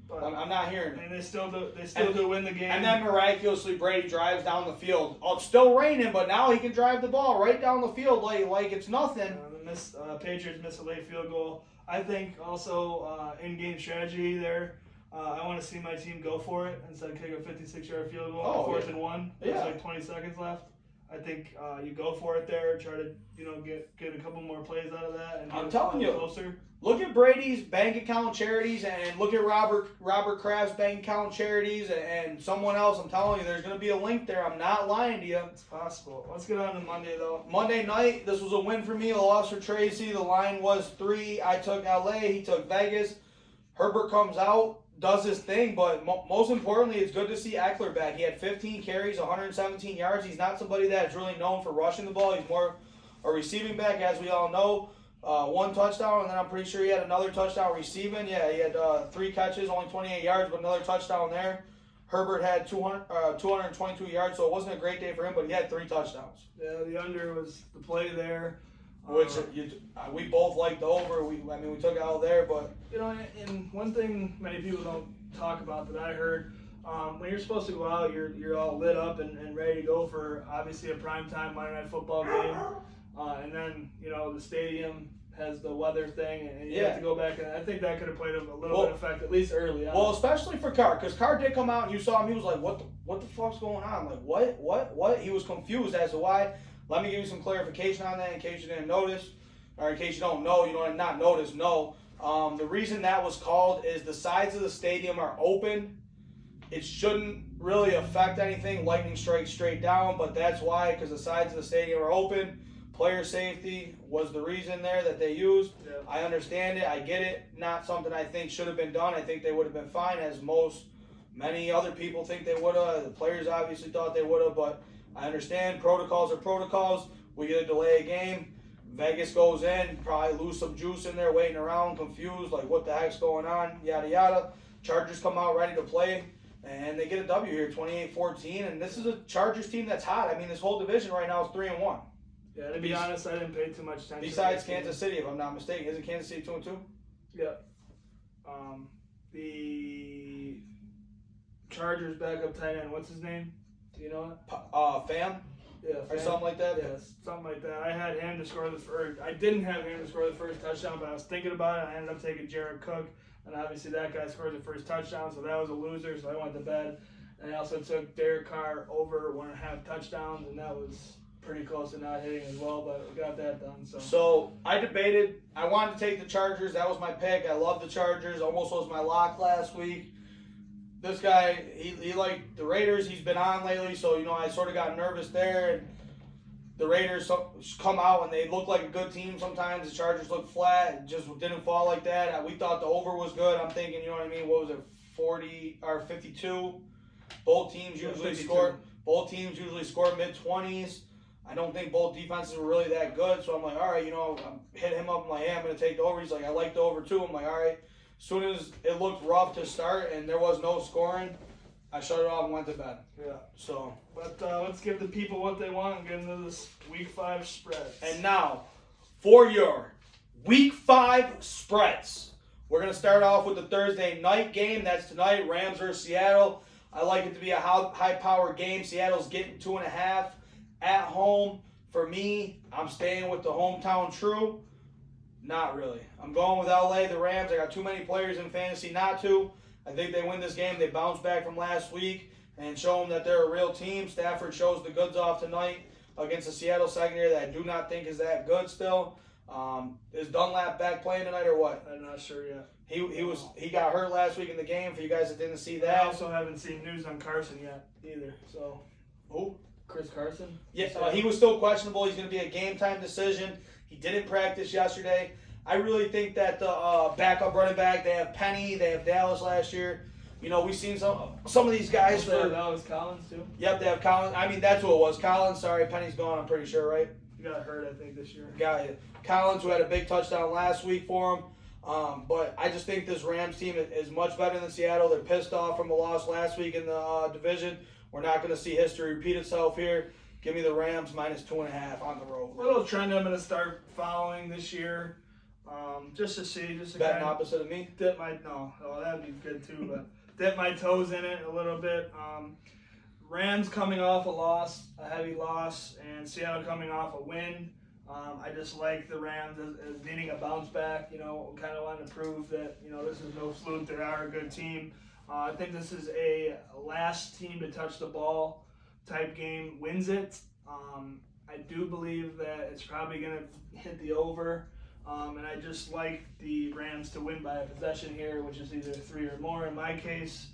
But I'm not hearing it. And they still do win the game. And then miraculously Brady drives down the field. Oh, it's still raining, but now he can drive the ball right down the field like it's nothing. The Patriots missed a late field goal. I think also in-game strategy there. I want to see my team go for it instead of kick a 56-yard field goal, 4th and 1. There's like 20 seconds left. I think you go for it there, try to get a couple more plays out of that, and I'm telling you, closer. Look at Brady's bank account charities, and look at Robert Kraft's bank account charities, and someone else. I'm telling you, there's going to be a link there. I'm not lying to you. It's possible. Let's get on to Monday though. Monday night, this was a win for me. A loss for Tracy. The line was 3. I took LA. He took Vegas. Herbert comes out, does his thing, but most importantly, it's good to see Eckler back. He had 15 carries, 117 yards. He's not somebody that's really known for rushing the ball. He's more a receiving back, as we all know. 1 touchdown, and then I'm pretty sure he had another touchdown receiving. Yeah, he had 3 catches, only 28 yards, but another touchdown there. Herbert had 222 yards, so it wasn't a great day for him, but he had 3 touchdowns. Yeah, the under was the play there. Which we both liked the over. We took it out there, but and one thing many people don't talk about that I heard, when you're supposed to go out, you're all lit up and ready to go for obviously a primetime Monday Night Football game. And then, the stadium has the weather thing, and you have to go back. And I think that could have played a little bit of effect, at least early on. Well, especially for Carr, because Carr did come out and you saw him. He was like, what the fuck's going on? I'm like, what? He was confused as to why. Let me give you some clarification on that in case you didn't notice, or in case you don't know, not notice, no. The reason that was called is the sides of the stadium are open. It shouldn't really affect anything. Lightning strikes straight down, but that's why, because the sides of the stadium are open. Player safety was the reason there that they used. Yeah. I understand it. I get it. Not something I think should have been done. I think they would have been fine, as many other people think they would have. The players obviously thought they would have, but I understand. Protocols are protocols. We get a delay a game. Vegas goes in, probably lose some juice in there, waiting around, confused, like what the heck's going on, yada, yada. Chargers come out ready to play, and they get a W here, 28-14, and this is a Chargers team that's hot. I mean, this whole division right now is 3-1. Yeah, to be honest, I didn't pay too much attention. Besides Kansas City, if I'm not mistaken. Isn't Kansas City 2-2? Yeah. The Chargers backup tight end, what's his name? Do you know it? Fam? Yeah, or something like that? Yeah, something like that. I had him to score the first. I didn't have him to score the first touchdown, but I was thinking about it. I ended up taking Jared Cook, and obviously that guy scored the first touchdown, so that was a loser, so I went to bed. And I also took Derek Carr over 1.5 touchdowns, and that was pretty close to not hitting as well, but we got that done. So I debated. I wanted to take the Chargers. That was my pick. I love the Chargers. Almost was my lock last week. This guy, he liked the Raiders. He's been on lately, so, I sort of got nervous there. And the Raiders come out, and they look like a good team sometimes. The Chargers look flat. It just didn't fall like that. We thought the over was good. I'm thinking, what was it, 40 or 52? Both teams usually score. Both teams usually score mid-20s. I don't think both defenses were really that good, so I'm like, all right, I'm hitting him up. I'm like, hey, I'm going to take the over. He's like, I like the over too. I'm like, all right. As soon as it looked rough to start and there was no scoring, I shut it off and went to bed. Yeah. So, but let's give the people what they want and get into this Week 5 spread. And now, for your Week 5 spreads, we're going to start off with the Thursday night game. That's tonight, Rams versus Seattle. I like it to be a high-powered game. Seattle's getting 2.5 at home. For me, I'm staying with the hometown true. Not really. I'm going with LA, the Rams. I got too many players in fantasy not to. I think they win this game. They bounce back from last week and show them that they're a real team. Stafford shows the goods off tonight against the Seattle secondary that I do not think is that good still. Is Dunlap back playing tonight or what? I'm not sure yet. He got hurt last week in the game. For you guys that didn't see that. I also haven't seen news on Carson yet either. So, who? Chris Carson? Yes, he was still questionable. He's going to be a game-time decision. He didn't practice yesterday. I really think that the backup running back, they have Penny, they have Dallas last year. We've seen some of these guys. That was Collins, too? Yep, they have Collins. I mean, that's who it was. Collins, sorry, Penny's gone, I'm pretty sure, right? He got hurt, I think, this year. Got it. Collins, who had a big touchdown last week for him. But I just think this Rams team is much better than Seattle. They're pissed off from the loss last week in the division. We're not going to see history repeat itself here. Give me the Rams minus 2.5 on the road. A little trend I'm going to start following this year, just to see. Betting opposite of me? That'd be good too, but dip my toes in it a little bit. Rams coming off a heavy loss, and Seattle coming off a win. I just like the Rams as needing a bounce back, kind of wanting to prove that, this is no fluke. They are a good team. I think this is a last team to touch the ball type game wins it. I do believe that it's probably going to hit the over. And I just like the Rams to win by a possession here, which is either 3 or more in my case.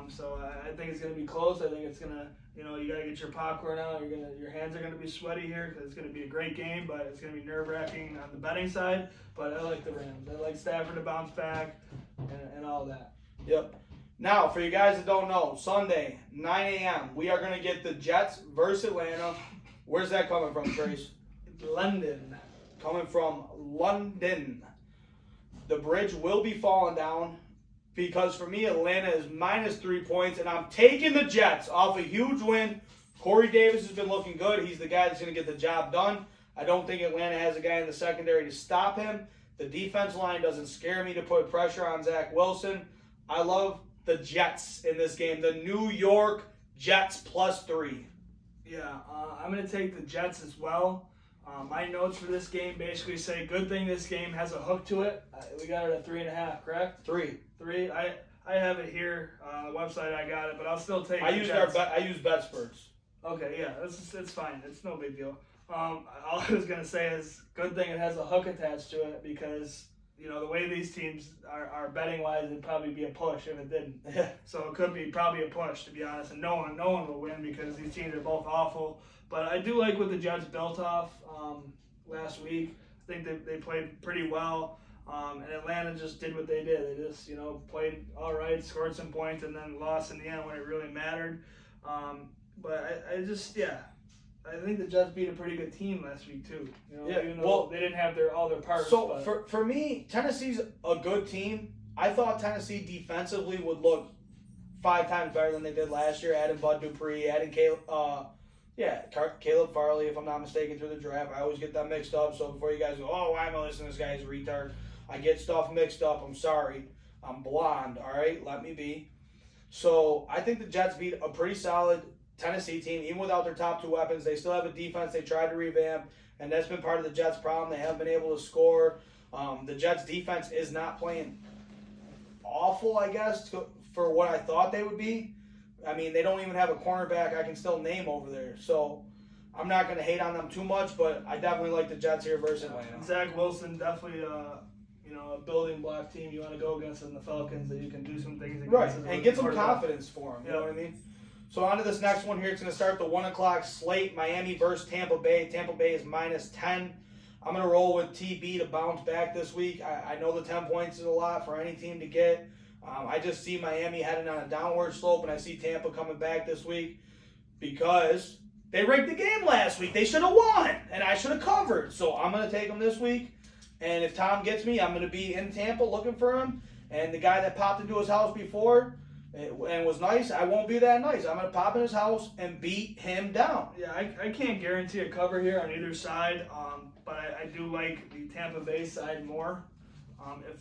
So I think it's going to be close. I think it's going to, you got to get your popcorn out. Your hands are going to be sweaty here because it's going to be a great game, but it's going to be nerve-wracking on the betting side. But I like the Rams. I like Stafford to bounce back and all that. Yep. Now, for you guys that don't know, Sunday, 9 a.m., we are going to get the Jets versus Atlanta. Where's that coming from, Trace? London. Coming from London. The bridge will be falling down because for me, Atlanta is minus 3 points, and I'm taking the Jets off a huge win. Corey Davis has been looking good. He's the guy that's going to get the job done. I don't think Atlanta has a guy in the secondary to stop him. The defense line doesn't scare me to put pressure on Zach Wilson. I love the Jets in this game. The New York Jets +3. Yeah, I'm going to take the Jets as well. My notes for this game basically say, good thing this game has a hook to it. We got it at 3.5, correct? 3. 3. I have it here on the website. I got it, but I'll still take I the use Jets. I use BetSperts. Okay, yeah, it's fine. It's no big deal. All I was going to say is, good thing it has a hook attached to it because, you know, the way these teams are betting-wise, it'd probably be a push if it didn't. So it could be probably a push, to be honest, and no one will win because these teams are both awful. But I do like what the Jets built off last week. I think they played pretty well, and Atlanta just did what they did. They just, you know, played all right, scored some points, and then lost in the end when it really mattered. But I think the Jets beat a pretty good team last week too. You know, Yeah, even though they didn't have all their parts. So but for me, Tennessee's a good team. I thought Tennessee defensively would look 5 times better than they did last year. Adding Bud Dupree, adding Caleb Farley, if I'm not mistaken, through the draft. I always get that mixed up. So before you guys go, oh, why am I listening to this guy? He's a retard. I get stuff mixed up. I'm sorry. I'm blonde. All right, let me be. So I think the Jets beat a pretty solid Tennessee team, even without their top 2 weapons. They still have a defense they tried to revamp, and that's been part of the Jets' problem. They haven't been able to score. The Jets' defense is not playing awful, I guess, for what I thought they would be. I mean, they don't even have a cornerback I can still name over there. So I'm not going to hate on them too much, but I definitely like the Jets here versus Atlanta. Zach Wilson, definitely a building block team you want to go against in the Falcons that you can do some things against. Right, and get some confidence for them. You know what I mean? So on to this next one here. It's going to start the 1 o'clock slate. Miami versus Tampa Bay. Tampa Bay is -10. I'm going to roll with TB to bounce back this week. I know the 10 points is a lot for any team to get. I just see Miami heading on a downward slope, and I see Tampa coming back this week because they rigged the game last week. They should have won, and I should have covered. So I'm going to take them this week. And if Tom gets me, I'm going to be in Tampa looking for him. And the guy that popped into his house before and was nice, I won't be that nice. I'm going to pop in his house and beat him down. Yeah, I can't guarantee a cover here on either side, but I do like the Tampa Bay side more.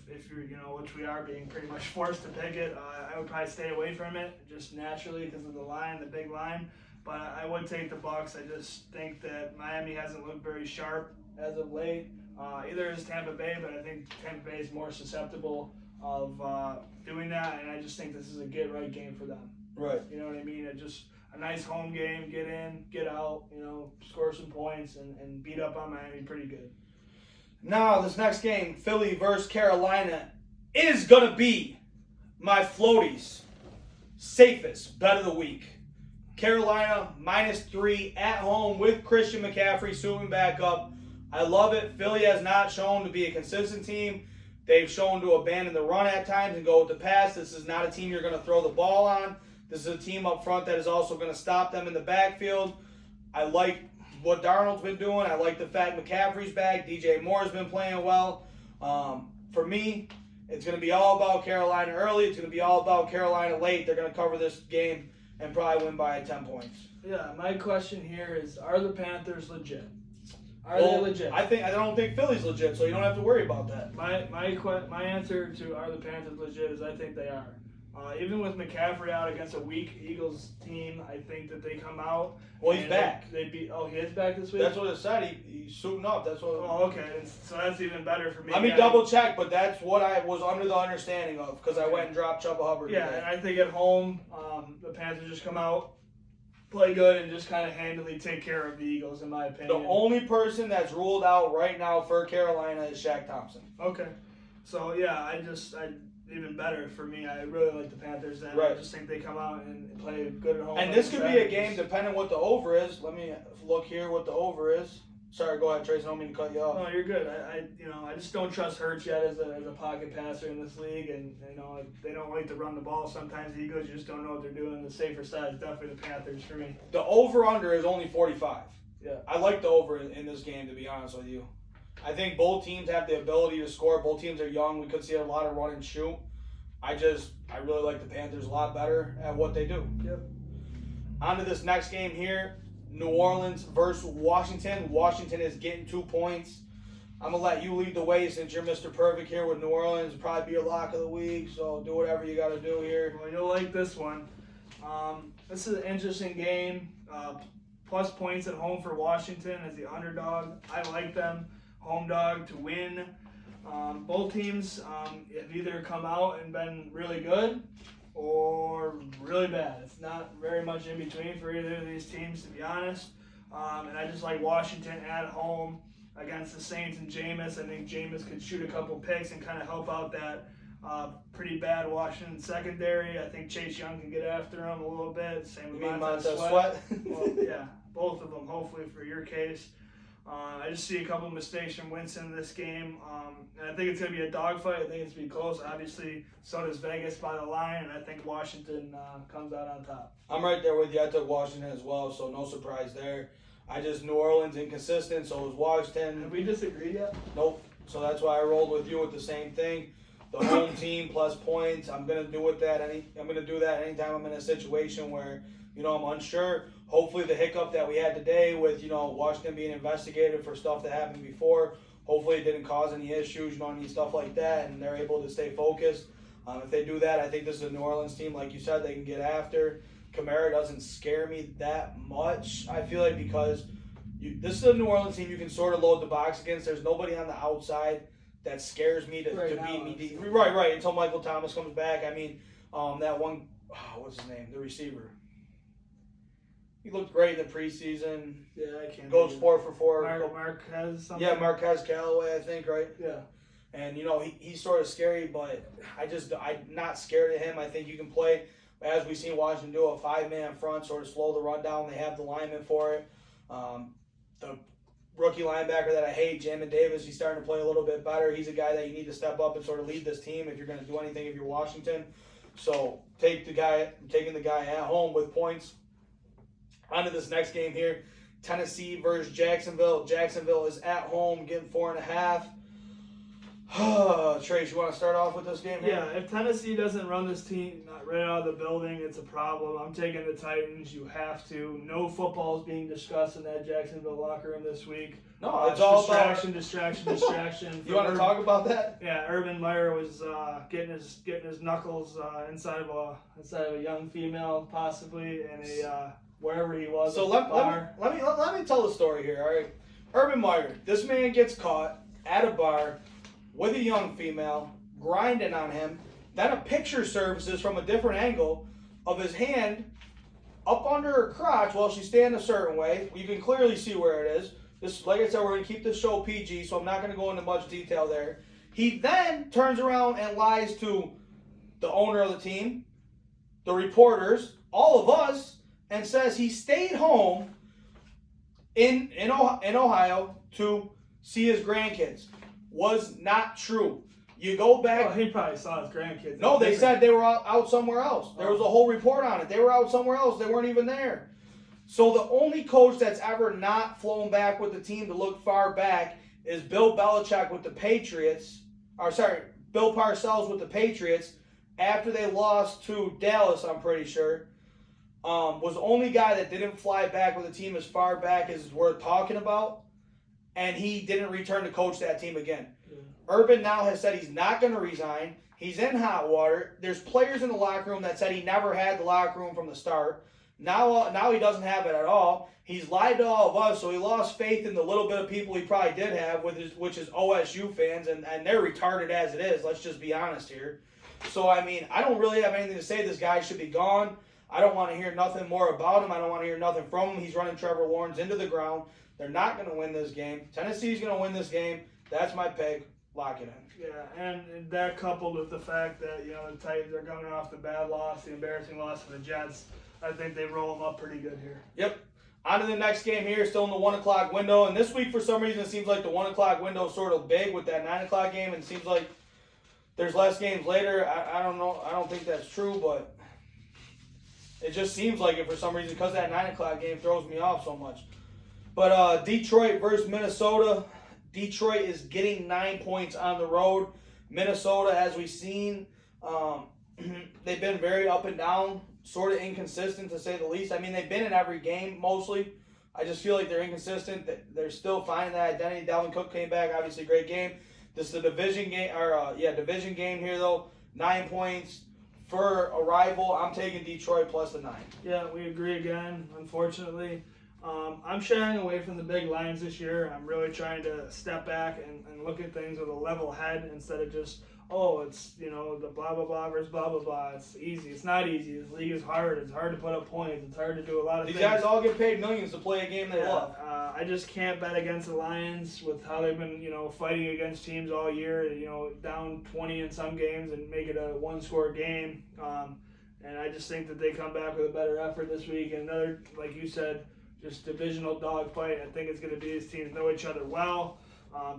If you're, which we are being pretty much forced to pick it, I would probably stay away from it just naturally because of the big line. But I would take the Bucs. I just think that Miami hasn't looked very sharp as of late. Either is Tampa Bay, but I think Tampa Bay is more susceptible of doing that, and I just think this is a get-right game for them. Right. You know what I mean? It's just a nice home game, get in, get out, score some points, and beat up on Miami pretty good. Now, this next game, Philly versus Carolina, is going to be my floaties safest bet of the week. Carolina -3 at home with Christian McCaffrey zooming back up. I love it. Philly has not shown to be a consistent team. They've shown to abandon the run at times and go with the pass. This is not a team you're going to throw the ball on. This is a team up front that is also going to stop them in the backfield. I like what Darnold's been doing. I like the fact McCaffrey's back. DJ Moore's been playing well. For me, it's going to be all about Carolina early. It's going to be all about Carolina late. They're going to cover this game and probably win by 10 points. Yeah, my question here is, are the Panthers legit? Are they legit? I don't think Philly's legit, so you don't have to worry about that. My answer to are the Panthers legit is I think they are. Even with McCaffrey out against a weak Eagles team, I think that they come out. Well, he's back. He is back this week? That's what it said. He's suiting up. That's what. Oh, okay. So that's even better for me. Let me double check, but that's what I was under the understanding of because I went and dropped Chuba Hubbard. Yeah, today. and I think at home, the Panthers just come out, play good, and just kind of handily take care of the Eagles, in my opinion. The only person that's ruled out right now for Carolina is Shaq Thompson. Okay. So, yeah, even better for me. I really like the Panthers, and right. I just think they come out and play good at home. And this could be a game, depending what the over is. Let me look here what the over is. Sorry, go ahead, Trace. I don't mean to cut you off. No, you're good. I just don't trust Hurts yet as a pocket passer in this league, and they don't like to run the ball. Sometimes the Eagles, you just don't know what they're doing. The safer side is definitely the Panthers for me. The over/under is only 45. Yeah, I like the over in this game, to be honest with you. I think both teams have the ability to score. Both teams are young. We could see a lot of run and shoot. I really like the Panthers a lot better at what they do. Yep. On to this next game here. New Orleans versus Washington. Washington is getting 2 points. I'm going to let you lead the way since you're Mr. Perfect here with New Orleans. It'll probably be your lock of the week, so do whatever you got to do here. Well, you'll like this one. This is an interesting game. Plus points at home for Washington as the underdog. I like them. Home dog to win. Both teams have either come out and been really good or really bad. It's not very much in between for either of these teams, to be honest. And I just like Washington at home against the Saints and Jameis. I think Jameis could shoot a couple picks and kind of help out that pretty bad Washington secondary. I think Chase Young can get after him a little bit. Same with Montez Sweat. Well, yeah, both of them, hopefully, for your case. I just see a couple mistakes from Winston in this game. And I think it's going to be a dogfight. I think it's going to be close. Obviously, so does Vegas by the line, and I think Washington comes out on top. I'm right there with you. I took Washington as well, so no surprise there. New Orleans inconsistent, so is Washington. Have we disagreed yet? Nope. So that's why I rolled with you with the same thing. The home team plus points. I'm gonna do with that. I'm gonna do that anytime I'm in a situation where I'm unsure. Hopefully the hiccup that we had today with Washington being investigated for stuff that happened before. Hopefully it didn't cause any issues, any stuff like that, and they're able to stay focused. If they do that, I think this is a New Orleans team, like you said, they can get after. Kamara doesn't scare me that much, I feel like, because this is a New Orleans team you can sort of load the box against. There's nobody on the outside that scares me to beat me. Right, until Michael Thomas comes back. I mean, that one, what's his name? The receiver. He looked great in the preseason. Yeah, I can't. Goes 4 for 4. Marquez something? Yeah, Marquez Callaway, I think, right? Yeah. And, he's sort of scary, but I'm not scared of him. I think you can play, as we've seen Washington do, a 5-man front, sort of slow the run down. They have the linemen for it. The rookie linebacker that I hate, Jamin Davis, he's starting to play a little bit better. He's a guy that you need to step up and sort of lead this team if you're going to do anything if you're Washington. So taking the guy at home with points. On to this next game here. Tennessee versus Jacksonville. Jacksonville is at home getting 4.5. Trace, you want to start off with this game here? Yeah, if Tennessee doesn't run this team right out of the building, it's a problem. I'm taking the Titans. You have to. No football is being discussed in that Jacksonville locker room this week. No, it's all distraction. You want to talk about that? Yeah, Urban Meyer was getting his knuckles inside of a young female, possibly, in a wherever he was. So let me tell the story here. All right, Urban Meyer. This man gets caught at a bar with a young female, grinding on him. Then a picture surfaces from a different angle of his hand up under her crotch while she's standing a certain way. You can clearly see where it is. This, like I said, we're going to keep this show PG, so I'm not going to go into much detail there. He then turns around and lies to the owner of the team, the reporters, all of us, and says he stayed home in Ohio to see his grandkids. Was not true. You go back. Oh, he probably saw his grandkids. No, they said they were out somewhere else. There was a whole report on it. They were out somewhere else. They weren't even there. So the only coach that's ever not flown back with the team to look far back is Bill Belichick with the Patriots. Bill Parcells with the Patriots after they lost to Dallas, I'm pretty sure. Was the only guy that didn't fly back with the team as far back as we're talking about. And he didn't return to coach that team again. Yeah. Urban now has said he's not going to resign. He's in hot water. There's players in the locker room that said he never had the locker room from the start. Now he doesn't have it at all. He's lied to all of us, so he lost faith in the little bit of people he probably did have, which is OSU fans, and they're retarded as it is. Let's just be honest here. So, I mean, I don't really have anything to say. This guy should be gone. I don't want to hear nothing more about him. I don't want to hear nothing from him. He's running Trevor Lawrence into the ground. They're not going to win this game. Tennessee's going to win this game. That's my pick. Lock it in. Yeah, and that coupled with the fact that, the Titans are coming off the bad loss, the embarrassing loss to the Jets, I think they roll them up pretty good here. Yep. On to the next game here, still in the 1 o'clock window. And this week, for some reason, it seems like the 1 o'clock window is sort of big with that 9 o'clock game. And it seems like there's less games later. I don't know. I don't think that's true, but it just seems like it for some reason because that 9 o'clock game throws me off so much. But Detroit versus Minnesota. Detroit is getting 9 points on the road. Minnesota, as we've seen, they've been very up and down, sort of inconsistent to say the least. I mean, they've been in every game mostly. I just feel like they're inconsistent. They're still finding that identity. Dalvin Cook came back, obviously great game. This is a division game, division game here though. 9 points for a rival. I'm taking Detroit plus the 9. Yeah, we agree again. Unfortunately, I'm shying away from the big lines this year. I'm really trying to step back and look at things with a level head instead of just, it's, the blah, blah, blah versus blah, blah, blah. It's easy. It's not easy. This league is hard. It's hard to put up points. It's hard to do a lot of These things. guys all get paid millions to play a game they love. I just can't bet against the Lions with how they've been, fighting against teams all year, down 20 in some games and make it a one-score game. And I just think that they come back with a better effort this week. And another, like you said, just divisional dogfight. I think it's going to be these teams know each other well,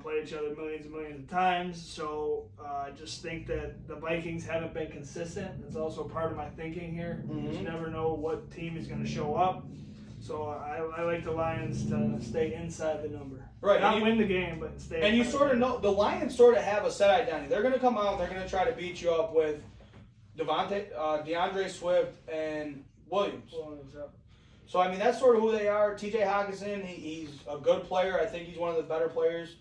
play each other millions and millions of times. So I just think that the Vikings haven't been consistent. It's also part of my thinking here. Mm-hmm. You never know what team is going to show up. So I like the Lions to stay inside the number. Right. Not win the game, but stay And you inside sort of know, the Lions sort of have a set identity. They're going to come out and they're going to try to beat you up with DeAndre Swift and Williams. So, I mean, that's sort of who they are. TJ Hawkinson, he's a good player. I think he's one of the better players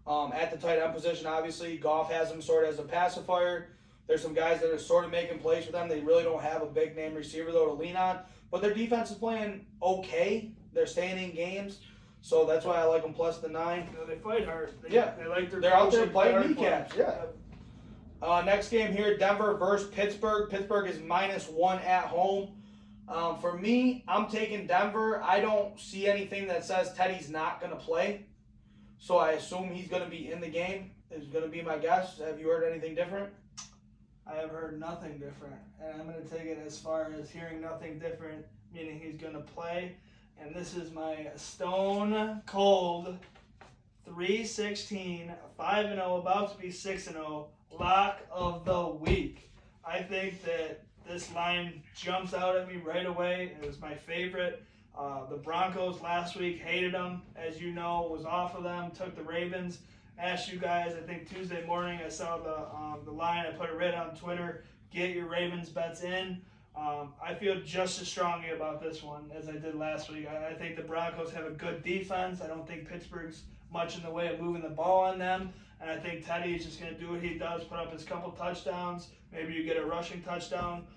at the tight end position, obviously. Goff has him sort of as a pacifier. There's some guys that are sort of making plays for them. They really don't have a big-name receiver, though, to lean on. But their defense is playing okay. They're staying in games. So that's why I like them plus the 9. They fight hard. They like their They're out there coach, they biting fight kneecaps. Yeah. Next game here, Denver versus Pittsburgh. Pittsburgh is -1 at home. For me, I'm taking Denver. I don't see anything that says Teddy's not going to play. So I assume he's going to be in the game. Is going to be my guess. Have you heard anything different? I have heard nothing different. And I'm going to take it as far as hearing nothing different, meaning he's going to play. And this is my stone cold 3-16, 5-0, about to be 6-0 lock of the week. I think that this line jumps out at me right away. It was my favorite. The Broncos last week hated them, as you know, was off of them, took the Ravens. Asked you guys, I think Tuesday morning, I saw the line. I put it right on Twitter. Get your Ravens bets in. I feel just as strongly about this one as I did last week. I think the Broncos have a good defense. I don't think Pittsburgh's much in the way of moving the ball on them. And I think Teddy is just going to do what he does, put up his couple touchdowns. Maybe you get a rushing touchdown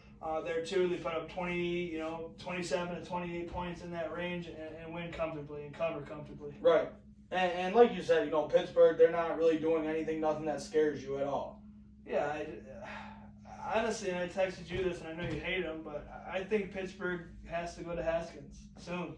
there too. They put up 27 to 28 points in that range and win comfortably and cover comfortably. Right. And like you said, Pittsburgh, they're not really doing nothing that scares you at all. Yeah, honestly, and I texted you this, and I know you hate him, but I think Pittsburgh has to go to Haskins soon.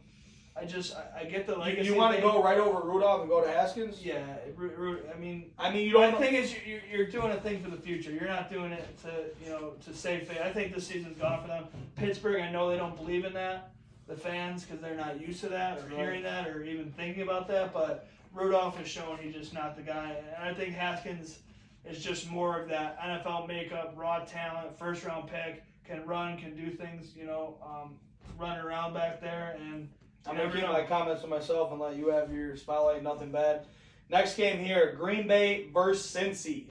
I get the legacy. You want to go right over Rudolph and go to Haskins? Yeah, I mean, you don't. The thing is, you're doing a thing for the future. You're not doing it to save face. I think this season's gone for them. Pittsburgh, I know they don't believe in that, the fans, because they're not used to that or hearing that or even thinking about that. But Rudolph has shown he's just not the guy, and I think Haskins is just more of that NFL makeup, raw talent, first-round pick, can run, can do things, run around back there. And I'm going to keep my comments to myself and let you have your spotlight, nothing bad. Next game here, Green Bay versus Cincy.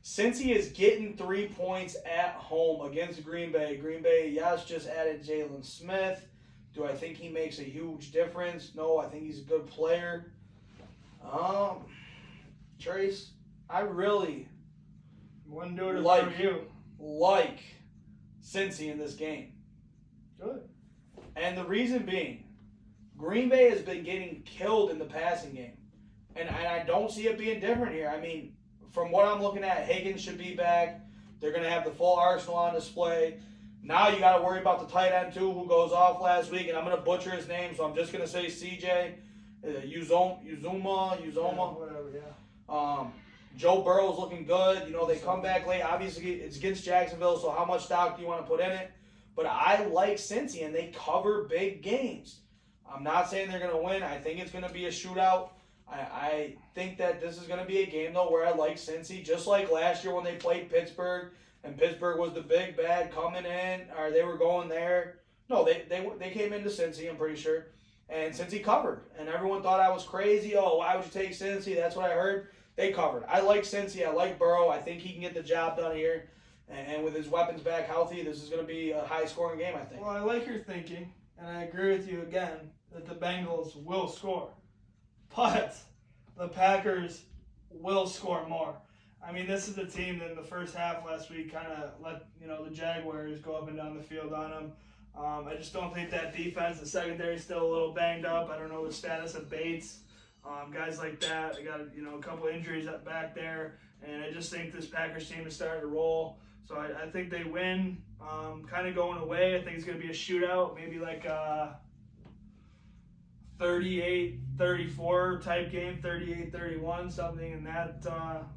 Cincy is getting 3 points at home against Green Bay. Green Bay, yes, just added Jalen Smith. Do I think he makes a huge difference? No, I think he's a good player. Trace, I really wouldn't do it like Cincy in this game. Good. And the reason being, Green Bay has been getting killed in the passing game. And I don't see it being different here. I mean, from what I'm looking at, Higgins should be back. They're going to have the full arsenal on display. Now you got to worry about the tight end, too, who goes off last week. And I'm going to butcher his name, so I'm just going to say CJ. Uzoma. Whatever, yeah. Joe Burrow's looking good. They come back late. Obviously, it's against Jacksonville, so how much stock do you want to put in it? But I like Cincy, and they cover big games. I'm not saying they're going to win. I think it's going to be a shootout. I think that this is going to be a game, though, where I like Cincy, just like last year when they played Pittsburgh, and Pittsburgh was the big bad coming in, or they were going there. No, they came into Cincy, I'm pretty sure, and Cincy covered. And everyone thought I was crazy. Oh, why would you take Cincy? That's what I heard. They covered. I like Cincy. I like Burrow. I think he can get the job done here. And with his weapons back healthy, this is going to be a high-scoring game, I think. Well, I like your thinking. and I agree with you again, that the Bengals will score. But the Packers will score more. I mean, this is the team that in the first half last week kind of let, the Jaguars go up and down the field on them. I just don't think that defense, the secondary is still a little banged up. I don't know the status of Bates. Guys like that. They got, a couple injuries up back there. And I just think this Packers team is starting to roll. So I think they win, kind of going away. I think it's going to be a shootout, maybe like a 38-34 type game, 38-31, something in that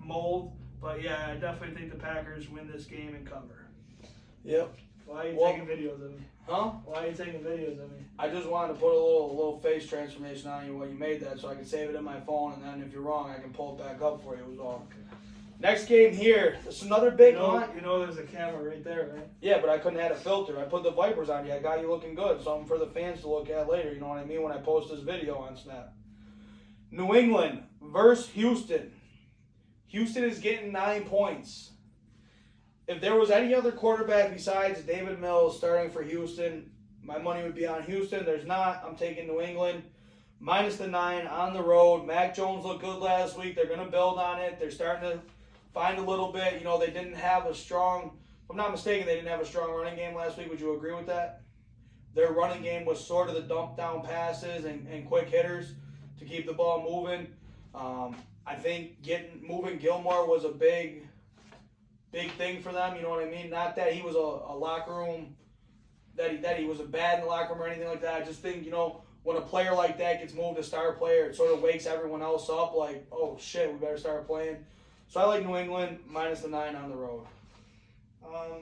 mold. But, yeah, I definitely think the Packers win this game and cover. Yep. Why are you taking videos of me? Huh? Why are you taking videos of me? I just wanted to put a little face transformation on you when you made that so I can save it in my phone, and then if you're wrong, I can pull it back up for you. It was all. Okay. Next game here. This is another big one. There's a camera right there, right? Yeah, but I couldn't add a filter. I put the Vipers on you. I got you looking good. Something for the fans to look at later. You know what I mean? When I post this video on Snap. New England versus Houston. Houston is getting 9 points. If there was any other quarterback besides David Mills starting for Houston, my money would be on Houston. There's not. I'm taking New England. Minus the 9 on the road. Mac Jones looked good last week. They're going to build on it. They're starting to find a little bit. They didn't have a strong, if I'm not mistaken, they didn't have a strong running game last week. Would you agree with that? Their running game was sort of the dump down passes and quick hitters to keep the ball moving. I think moving Gilmore was a big thing for them. You know what I mean? Not that he was a locker room, that he was a bad in the locker room or anything like that. I just think, when a player like that gets moved, a star player, it sort of wakes everyone else up like, oh shit, we better start playing. So I like New England minus the 9 on the road. I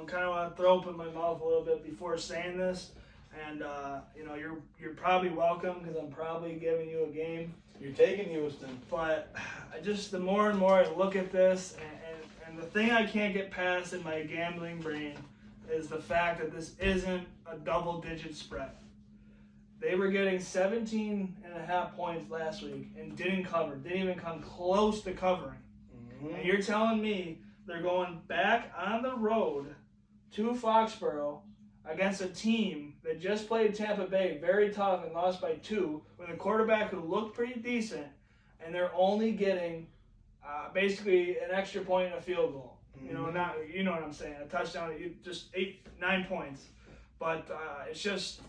kind of want to throw open my mouth a little bit before saying this, and you're probably welcome because I'm probably giving you a game. You're taking Houston, but the more and more I look at this, and the thing I can't get past in my gambling brain is the fact that this isn't a double-digit spread. They were getting 17.5 points last week and didn't cover. Didn't even come close to covering. Mm-hmm. And you're telling me they're going back on the road to Foxborough against a team that just played Tampa Bay very tough and lost by 2 with a quarterback who looked pretty decent, and they're only getting basically an extra point and a field goal. Mm-hmm. You know what I'm saying? A touchdown, just 9 points. But it's just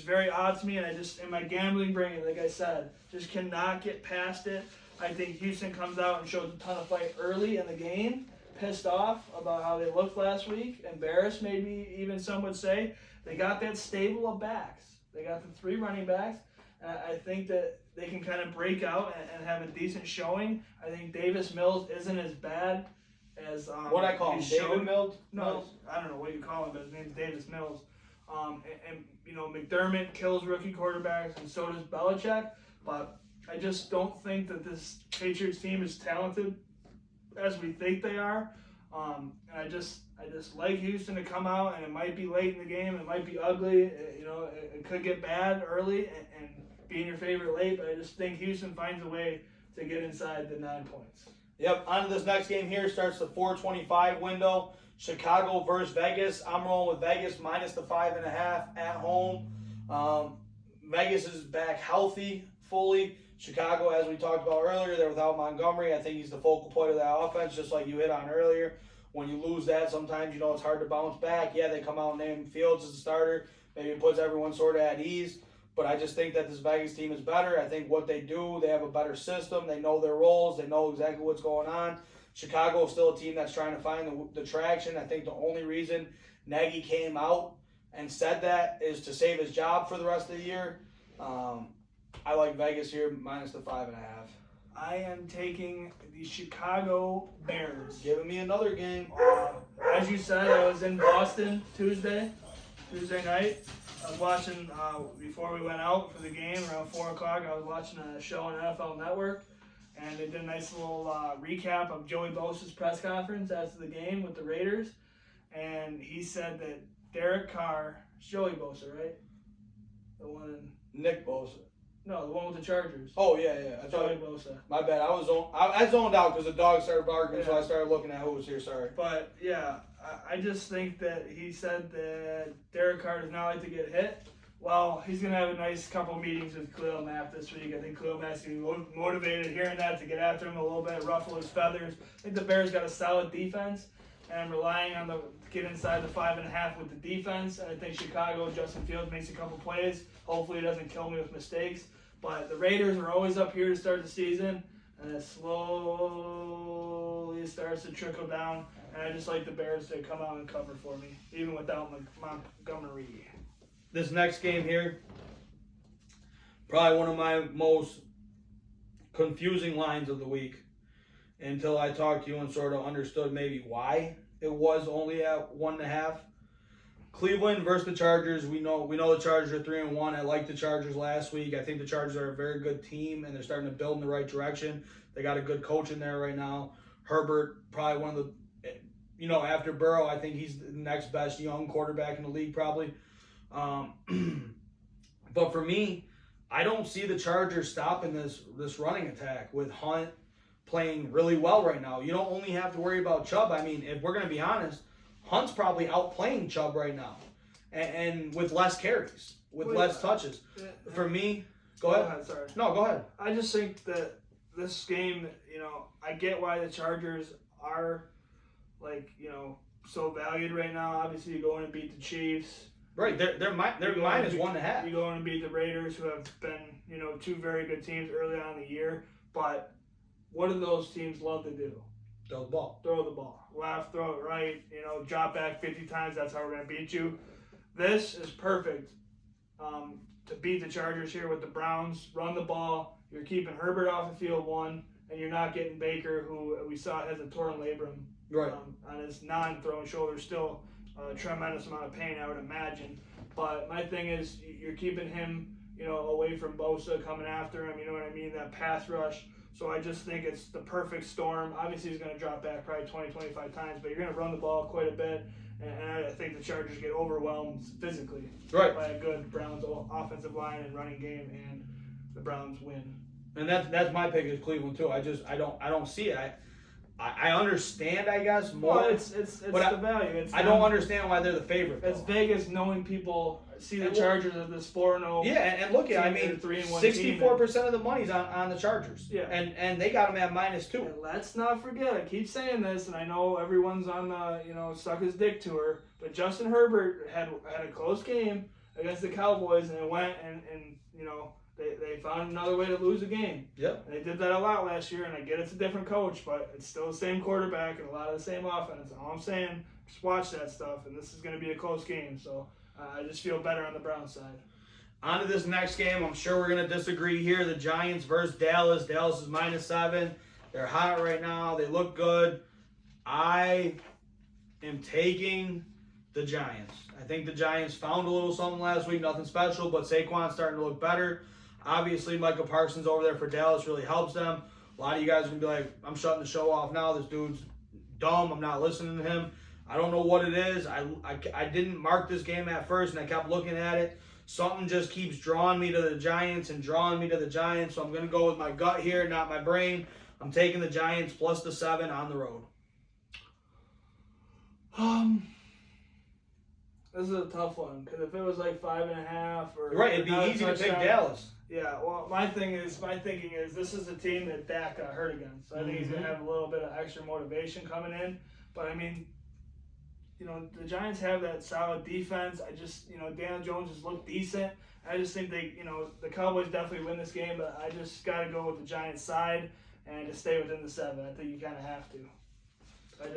very odd to me, and I just, in my gambling brain, like I said, just cannot get past it. I think Houston comes out and shows a ton of fight early in the game, pissed off about how they looked last week, embarrassed maybe even some would say. They got that stable of backs. They got the 3 running backs, and I think that they can kind of break out and have a decent showing. I think Davis Mills isn't as bad as what I call him, David Mills? No, I don't know what you call him, but his name's Davis Mills. And McDermott kills rookie quarterbacks, and so does Belichick. But I just don't think that this Patriots team is talented as we think they are. And I just like Houston to come out, and it might be late in the game, it might be ugly. It could get bad early and be in your favor late. But I just think Houston finds a way to get inside the 9 points. Yep, on to this next game here. Starts the 4:25 window. Chicago versus Vegas. I'm rolling with Vegas minus the 5.5 at home. Vegas is back healthy fully. Chicago, as we talked about earlier, they're without Montgomery. I think he's the focal point of that offense, just like you hit on earlier. When you lose that, sometimes it's hard to bounce back. Yeah, they come out and name Fields as a starter. Maybe it puts everyone sort of at ease. But I just think that this Vegas team is better. I think what they do, they have a better system. They know their roles. They know exactly what's going on. Chicago is still a team that's trying to find the traction. I think the only reason Nagy came out and said that is to save his job for the rest of the year. I like Vegas here, minus the 5.5. I am taking the Chicago Bears. Giving me another game. As you said, I was in Boston Tuesday night. I was watching, before we went out for the game, around 4 o'clock, I was watching a show on NFL Network, and they did a nice little recap of Joey Bosa's press conference after the game with the Raiders, and he said that Derek Carr, it's Joey Bosa, right? The one in... Nick Bosa. No, the one with the Chargers. Oh, yeah. Joey Bosa. My bad. I zoned out because the dog started barking, so I started looking at who was here. Sorry. But, yeah, I just think that he said that Derek Carr does not like to get hit. Well, he's going to have a nice couple meetings with Khalil Mack this week. I think Khalil Mack's going to be motivated hearing that to get after him a little bit, ruffle his feathers. I think the Bears got a solid defense, and I'm relying on the get inside the 5.5 with the defense. And I think Chicago, Justin Fields makes a couple plays. Hopefully he doesn't kill me with mistakes. But the Raiders are always up here to start the season, and it slowly starts to trickle down. And I just like the Bears to come out and cover for me, even without Montgomery. This next game here, probably one of my most confusing lines of the week until I talked to you and sort of understood maybe why it was only at 1.5. Cleveland versus the Chargers. We know the Chargers are 3-1. I liked the Chargers last week. I think the Chargers are a very good team, and they're starting to build in the right direction. They got a good coach in there right now. Herbert, probably one of the, after Burrow, I think he's the next best young quarterback in the league probably. But for me, I don't see the Chargers stopping this running attack with Hunt playing really well right now. You don't only have to worry about Chubb. I mean, if we're going to be honest, Hunt's probably outplaying Chubb right now, and with less carries, with less touches. For me, go ahead. Sorry. No, go ahead. I just think that this game, I get why the Chargers are, so valued right now. Obviously, you go in and beat the Chiefs. Right, they're minus 1.5. You go in and beat the Raiders, who have been, two very good teams early on in the year. But what do those teams love to do? Throw the ball. Throw the ball. Left, throw it right, drop back 50 times. That's how we're going to beat you. This is perfect to beat the Chargers here with the Browns. Run the ball. You're keeping Herbert off the field, one, and you're not getting Baker, who we saw has a torn labrum on his non-throwing shoulder. Still a tremendous amount of pain, I would imagine. But my thing is, you're keeping him, away from Bosa coming after him. You know what I mean? That pass rush. So I just think it's the perfect storm. Obviously, he's going to drop back probably 20, 25 times, but you're going to run the ball quite a bit. And I think the Chargers get overwhelmed physically by a good Browns offensive line and running game, and the Browns win. And that's my pick is Cleveland too. I don't see it. I understand, I guess, more. Well, it's the value. I don't understand why they're the favorite. It's Vegas knowing people see the Chargers as this 4-0. Yeah, and look at 64% of the money's on the Chargers. Yeah, and they got them at -2. And let's not forget. I keep saying this, and I know everyone's on the suck his dick tour, but Justin Herbert had a close game against the Cowboys, and it went and They found another way to lose a game. Yep. And they did that a lot last year, and I get it's a different coach, but it's still the same quarterback and a lot of the same offense. All I'm saying, just watch that stuff, and this is going to be a close game. So I just feel better on the Browns side. On to this next game. I'm sure we're going to disagree here. The Giants versus Dallas. Dallas is -7. They're hot right now. They look good. I am taking the Giants. I think the Giants found a little something last week. Nothing special, but Saquon's starting to look better. Obviously, Michael Parsons over there for Dallas really helps them. A lot of you guys are going to be like, I'm shutting the show off now. This dude's dumb. I'm not listening to him. I don't know what it is. I didn't mark this game at first, and I kept looking at it. Something just keeps drawing me to the Giants and drawing me to the Giants, so I'm going to go with my gut here, not my brain. I'm taking the Giants plus the 7 on the road. This is a tough one, because if it was like 5.5 or right, it'd be easy to pick Dallas. Yeah, well, my thinking is this is a team that Dak got hurt against. So I think he's going to have a little bit of extra motivation coming in. But I mean, the Giants have that solid defense. I just, Daniel Jones has looked decent. I just think the Cowboys definitely win this game, but I just got to go with the Giants side and to stay within the 7. I think you kind of have to.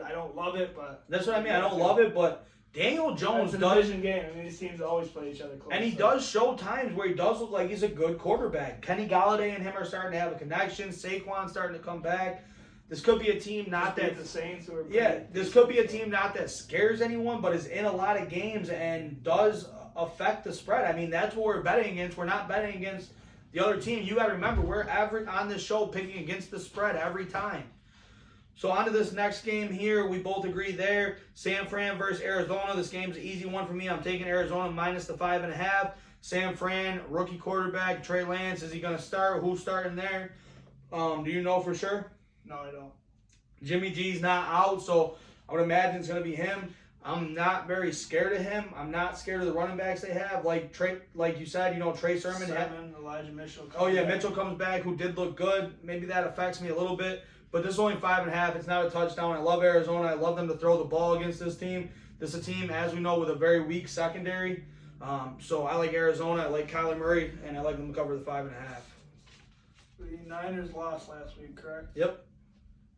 I don't love it, but that's what I mean. I don't love it, but Daniel Jones does. It's a division game. I mean, these teams always play each other close. And he does show times where he does look like he's a good quarterback. Kenny Galladay and him are starting to have a connection. Saquon's starting to come back. This could be a team not that the Saints who are this could be a team not that scares anyone, but is in a lot of games and does affect the spread. I mean, that's what we're betting against. We're not betting against the other team. You got to remember, we're average on this show picking against the spread every time. So on to this next game here. We both agree there. San Fran versus Arizona. This game's an easy one for me. I'm taking Arizona minus the 5.5. San Fran, rookie quarterback, Trey Lance. Is he going to start? Who's starting there? Do you know for sure? No, I don't. Jimmy G's not out, so I would imagine it's going to be him. I'm not very scared of him. I'm not scared of the running backs they have. Like you said, Trey Sermon. Elijah Mitchell. Mitchell comes back, who did look good. Maybe that affects me a little bit. But this is only 5.5. It's not a touchdown. I love Arizona. I love them to throw the ball against this team. This is a team, as we know, with a very weak secondary. So I like Arizona. I like Kyler Murray, and I like them to cover the 5.5. The Niners lost last week, correct? Yep.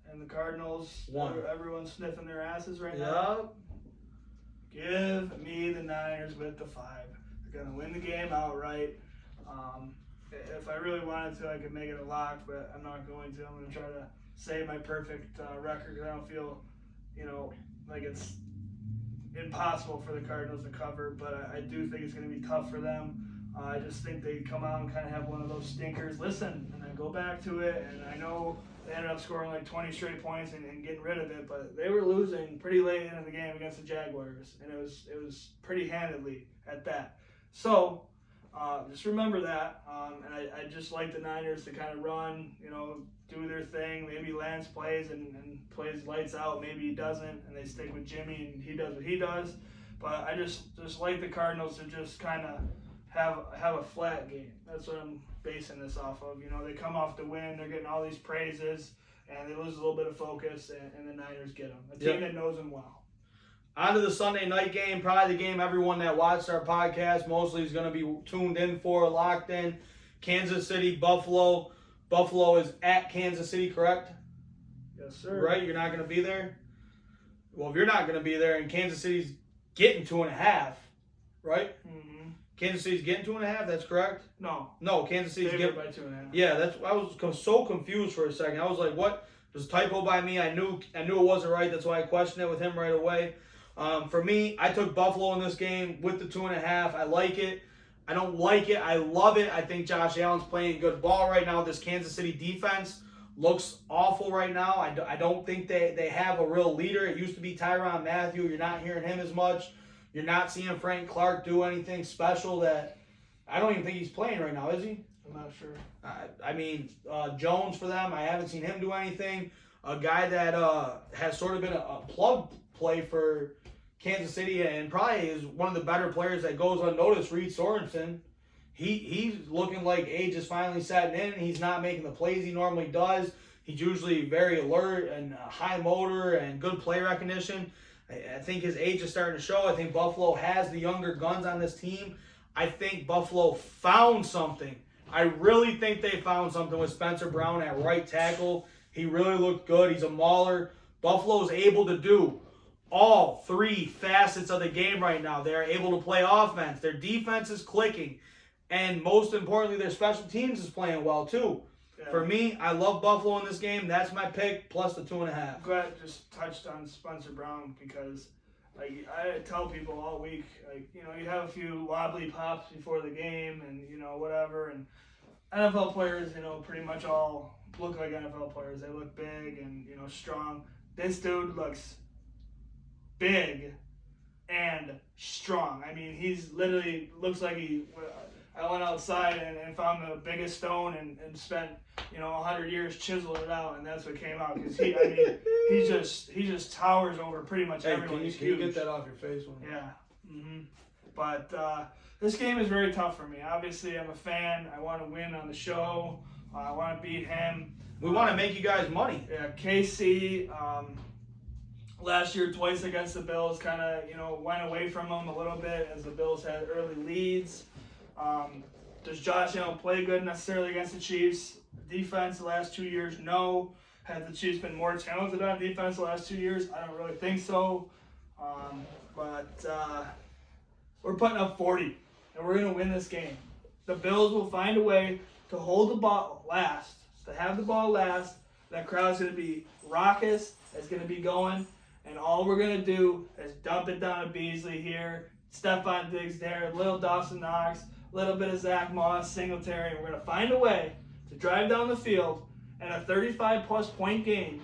And the Cardinals won. Everyone's sniffing their asses right now. Give me the Niners with the 5. They're going to win the game outright. If I really wanted to, I could make it a lock, but I'm not going to. I'm going to try to say my perfect record because I don't feel, like it's impossible for the Cardinals to cover, but I do think it's going to be tough for them. I just think they come out and kind of have one of those stinkers. Listen, and then go back to it, and I know they ended up scoring like 20 straight points and getting rid of it, but they were losing pretty late into the game against the Jaguars, and it was pretty handedly at that. So just remember that, and I just like the Niners to kind of run, do their thing. Maybe Lance plays and plays lights out. Maybe he doesn't, and they stick with Jimmy and he does what he does. But I just like the Cardinals to just kind of have a flat game. That's what I'm basing this off of. They come off the win, they're getting all these praises, and they lose a little bit of focus, and the Niners get them. A team that knows them well. On to the Sunday night game, probably the game everyone that watched our podcast mostly is going to be tuned in for, locked in. Kansas City, Buffalo. Buffalo is at Kansas City, correct? Yes, sir. Right? You're not going to be there? Well, if you're not going to be there and Kansas City's getting 2.5, right? Mm-hmm. Kansas City's getting 2.5, that's correct? No, Kansas City's getting by 2.5. Yeah, I was so confused for a second. I was like, what? It was a typo by me. I knew it wasn't right. That's why I questioned it with him right away. For me, I took Buffalo in this game with the 2.5. I like it. I don't like it. I love it. I think Josh Allen's playing good ball right now. This Kansas City defense looks awful right now. I don't think they have a real leader. It used to be Tyrann Mathieu. You're not hearing him as much. You're not seeing Frank Clark do anything special that I don't even think he's playing right now, is he? I'm not sure. Jones for them, I haven't seen him do anything. A guy that has sort of been a plug play for Kansas City and probably is one of the better players that goes unnoticed, Reid Sorenson. He's looking like age is finally setting in. He's not making the plays he normally does. He's usually very alert and high motor and good play recognition. I think his age is starting to show. I think Buffalo has the younger guns on this team. I think Buffalo found something. I really think they found something with Spencer Brown at right tackle. He really looked good. He's a mauler. Buffalo's able to do all 3 facets of the game right now. They're able to play offense. Their defense is clicking. And most importantly, their special teams is playing well too. Yeah. For me, I love Buffalo in this game. That's my pick, plus the 2.5. I'm glad I just touched on Spencer Brown because I tell people all week, you have a few wobbly pops before the game and, whatever. And NFL players, pretty much all look like NFL players. They look big and, strong. This dude looks big and strong. I mean, he's literally looks like I went outside and found the biggest stone and spent 100 years chiseling it out, and that's what came out. Because he just towers over pretty much everyone. Can you get that off your face? Yeah. Mm-hmm. But this game is very tough for me. Obviously, I'm a fan. I want to win on the show. I want to beat him. We want to make you guys money. Yeah, KC. Last year, twice against the Bills, kind of went away from them a little bit as the Bills had early leads. Does Josh Allen play good necessarily against the Chiefs? Defense the last 2 years, no. Have the Chiefs been more talented on defense the last 2 years? I don't really think so. But we're putting up 40, and we're going to win this game. The Bills will find a way to hold the ball last, to have the ball last. That crowd's going to be raucous. It's going to be going. And all we're going to do is dump it down to Beasley here. Stephon Diggs there, little Dawson Knox, a little bit of Zach Moss, Singletary. And we're going to find a way to drive down the field in a 35-plus point game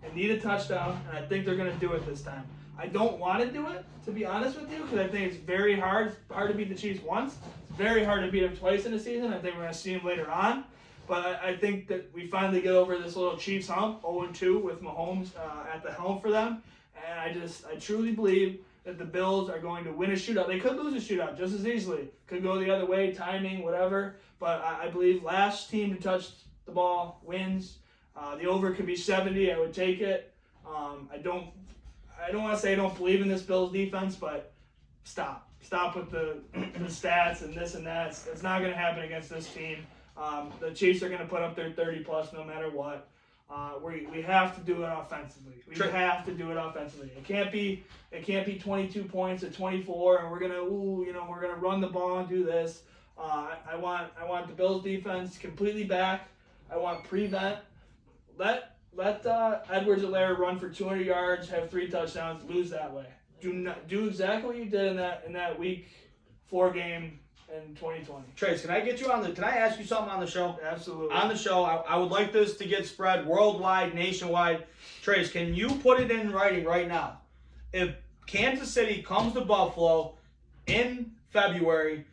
and need a touchdown. And I think they're going to do it this time. I don't want to do it, to be honest with you, because I think it's very hard. It's hard to beat the Chiefs once. It's very hard to beat them twice in the season. I think we're going to see them later on. But I think that we finally get over this little Chiefs hump, 0-2 with Mahomes at the helm for them. And I truly believe that the Bills are going to win a shootout. They could lose a shootout just as easily. Could go the other way, timing, whatever. But I believe last team to touch the ball wins. The over could be 70. I would take it. I don't want to say I don't believe in this Bills defense, but stop with the stats and this and that. It's not going to happen against this team. The Chiefs are going to put up their 30 plus no matter what. We have to do it offensively. We have to do it offensively. It can't be 22 points or 24, and we're gonna run the ball and do this. I want the Bills defense completely back. I want prevent. Let Edwards-Helaire run for 200 yards, have 3 touchdowns, lose that way. Do exactly what you did in that week 4 game in 2020. Trace, can I ask you something on the show? Absolutely. On the show, I would like this to get spread worldwide, nationwide. Trace, can you put it in writing right now? If Kansas City comes to Buffalo in February,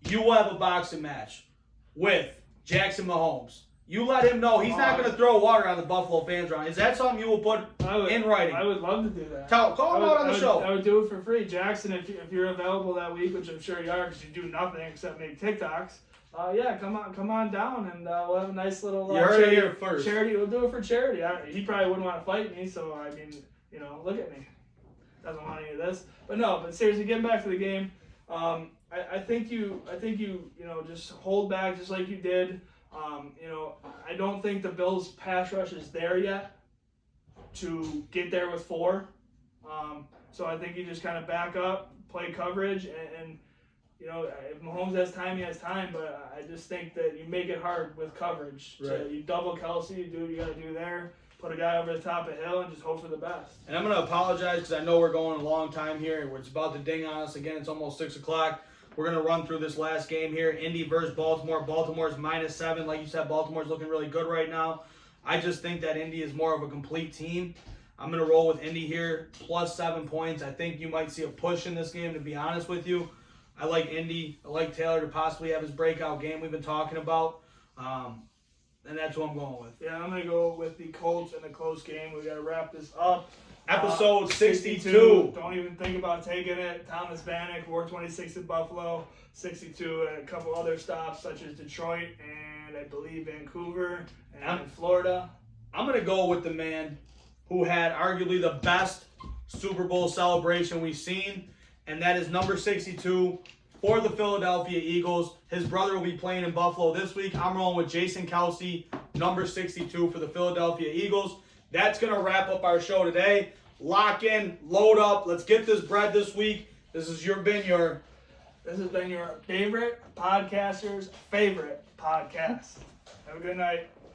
you will have a boxing match with Jackson Mahomes. You let him know he's not going to throw water on the Buffalo fans around. Is that something you will put in writing? I would love to do that. Call him out on the show. I would do it for free. Jackson, if you're available that week, which I'm sure you are because you do nothing except make TikToks, yeah, come on down and we'll have a nice little you heard it here first. Charity. We'll do it for charity. He probably wouldn't want to fight me, so I mean, look at me. Doesn't want any of this. But seriously, getting back to the game, I think you just hold back just like you did. I don't think the Bills' pass rush is there yet to get there with 4. So I think you just kind of back up, play coverage, and if Mahomes has time, he has time. But I just think that you make it hard with coverage. Right. So you double Kelsey, you do what you got to do there. Put a guy over the top of Hill and just hope for the best. And I'm going to apologize because I know we're going a long time here. It's about to ding on us again. It's almost 6 o'clock. We're going to run through this last game here. Indy versus Baltimore. Baltimore's -7. Like you said, Baltimore's looking really good right now. I just think that Indy is more of a complete team. I'm going to roll with Indy here, +7 points. I think you might see a push in this game, to be honest with you. I like Indy. I like Taylor to possibly have his breakout game we've been talking about. And that's what I'm going with. Yeah, I'm going to go with the Colts in a close game. We got to wrap this up. Episode 62. Don't even think about taking it. Thomas Bannock, 426 at Buffalo, 62 at a couple other stops such as Detroit and I believe Vancouver and Florida. I'm going to go with the man who had arguably the best Super Bowl celebration we've seen, and that is number 62 for the Philadelphia Eagles. His brother will be playing in Buffalo this week. I'm rolling with Jason Kelsey, number 62 for the Philadelphia Eagles. That's going to wrap up our show today. Lock in, load up. Let's get this bread this week. This has been your favorite podcaster's favorite podcast. Have a good night.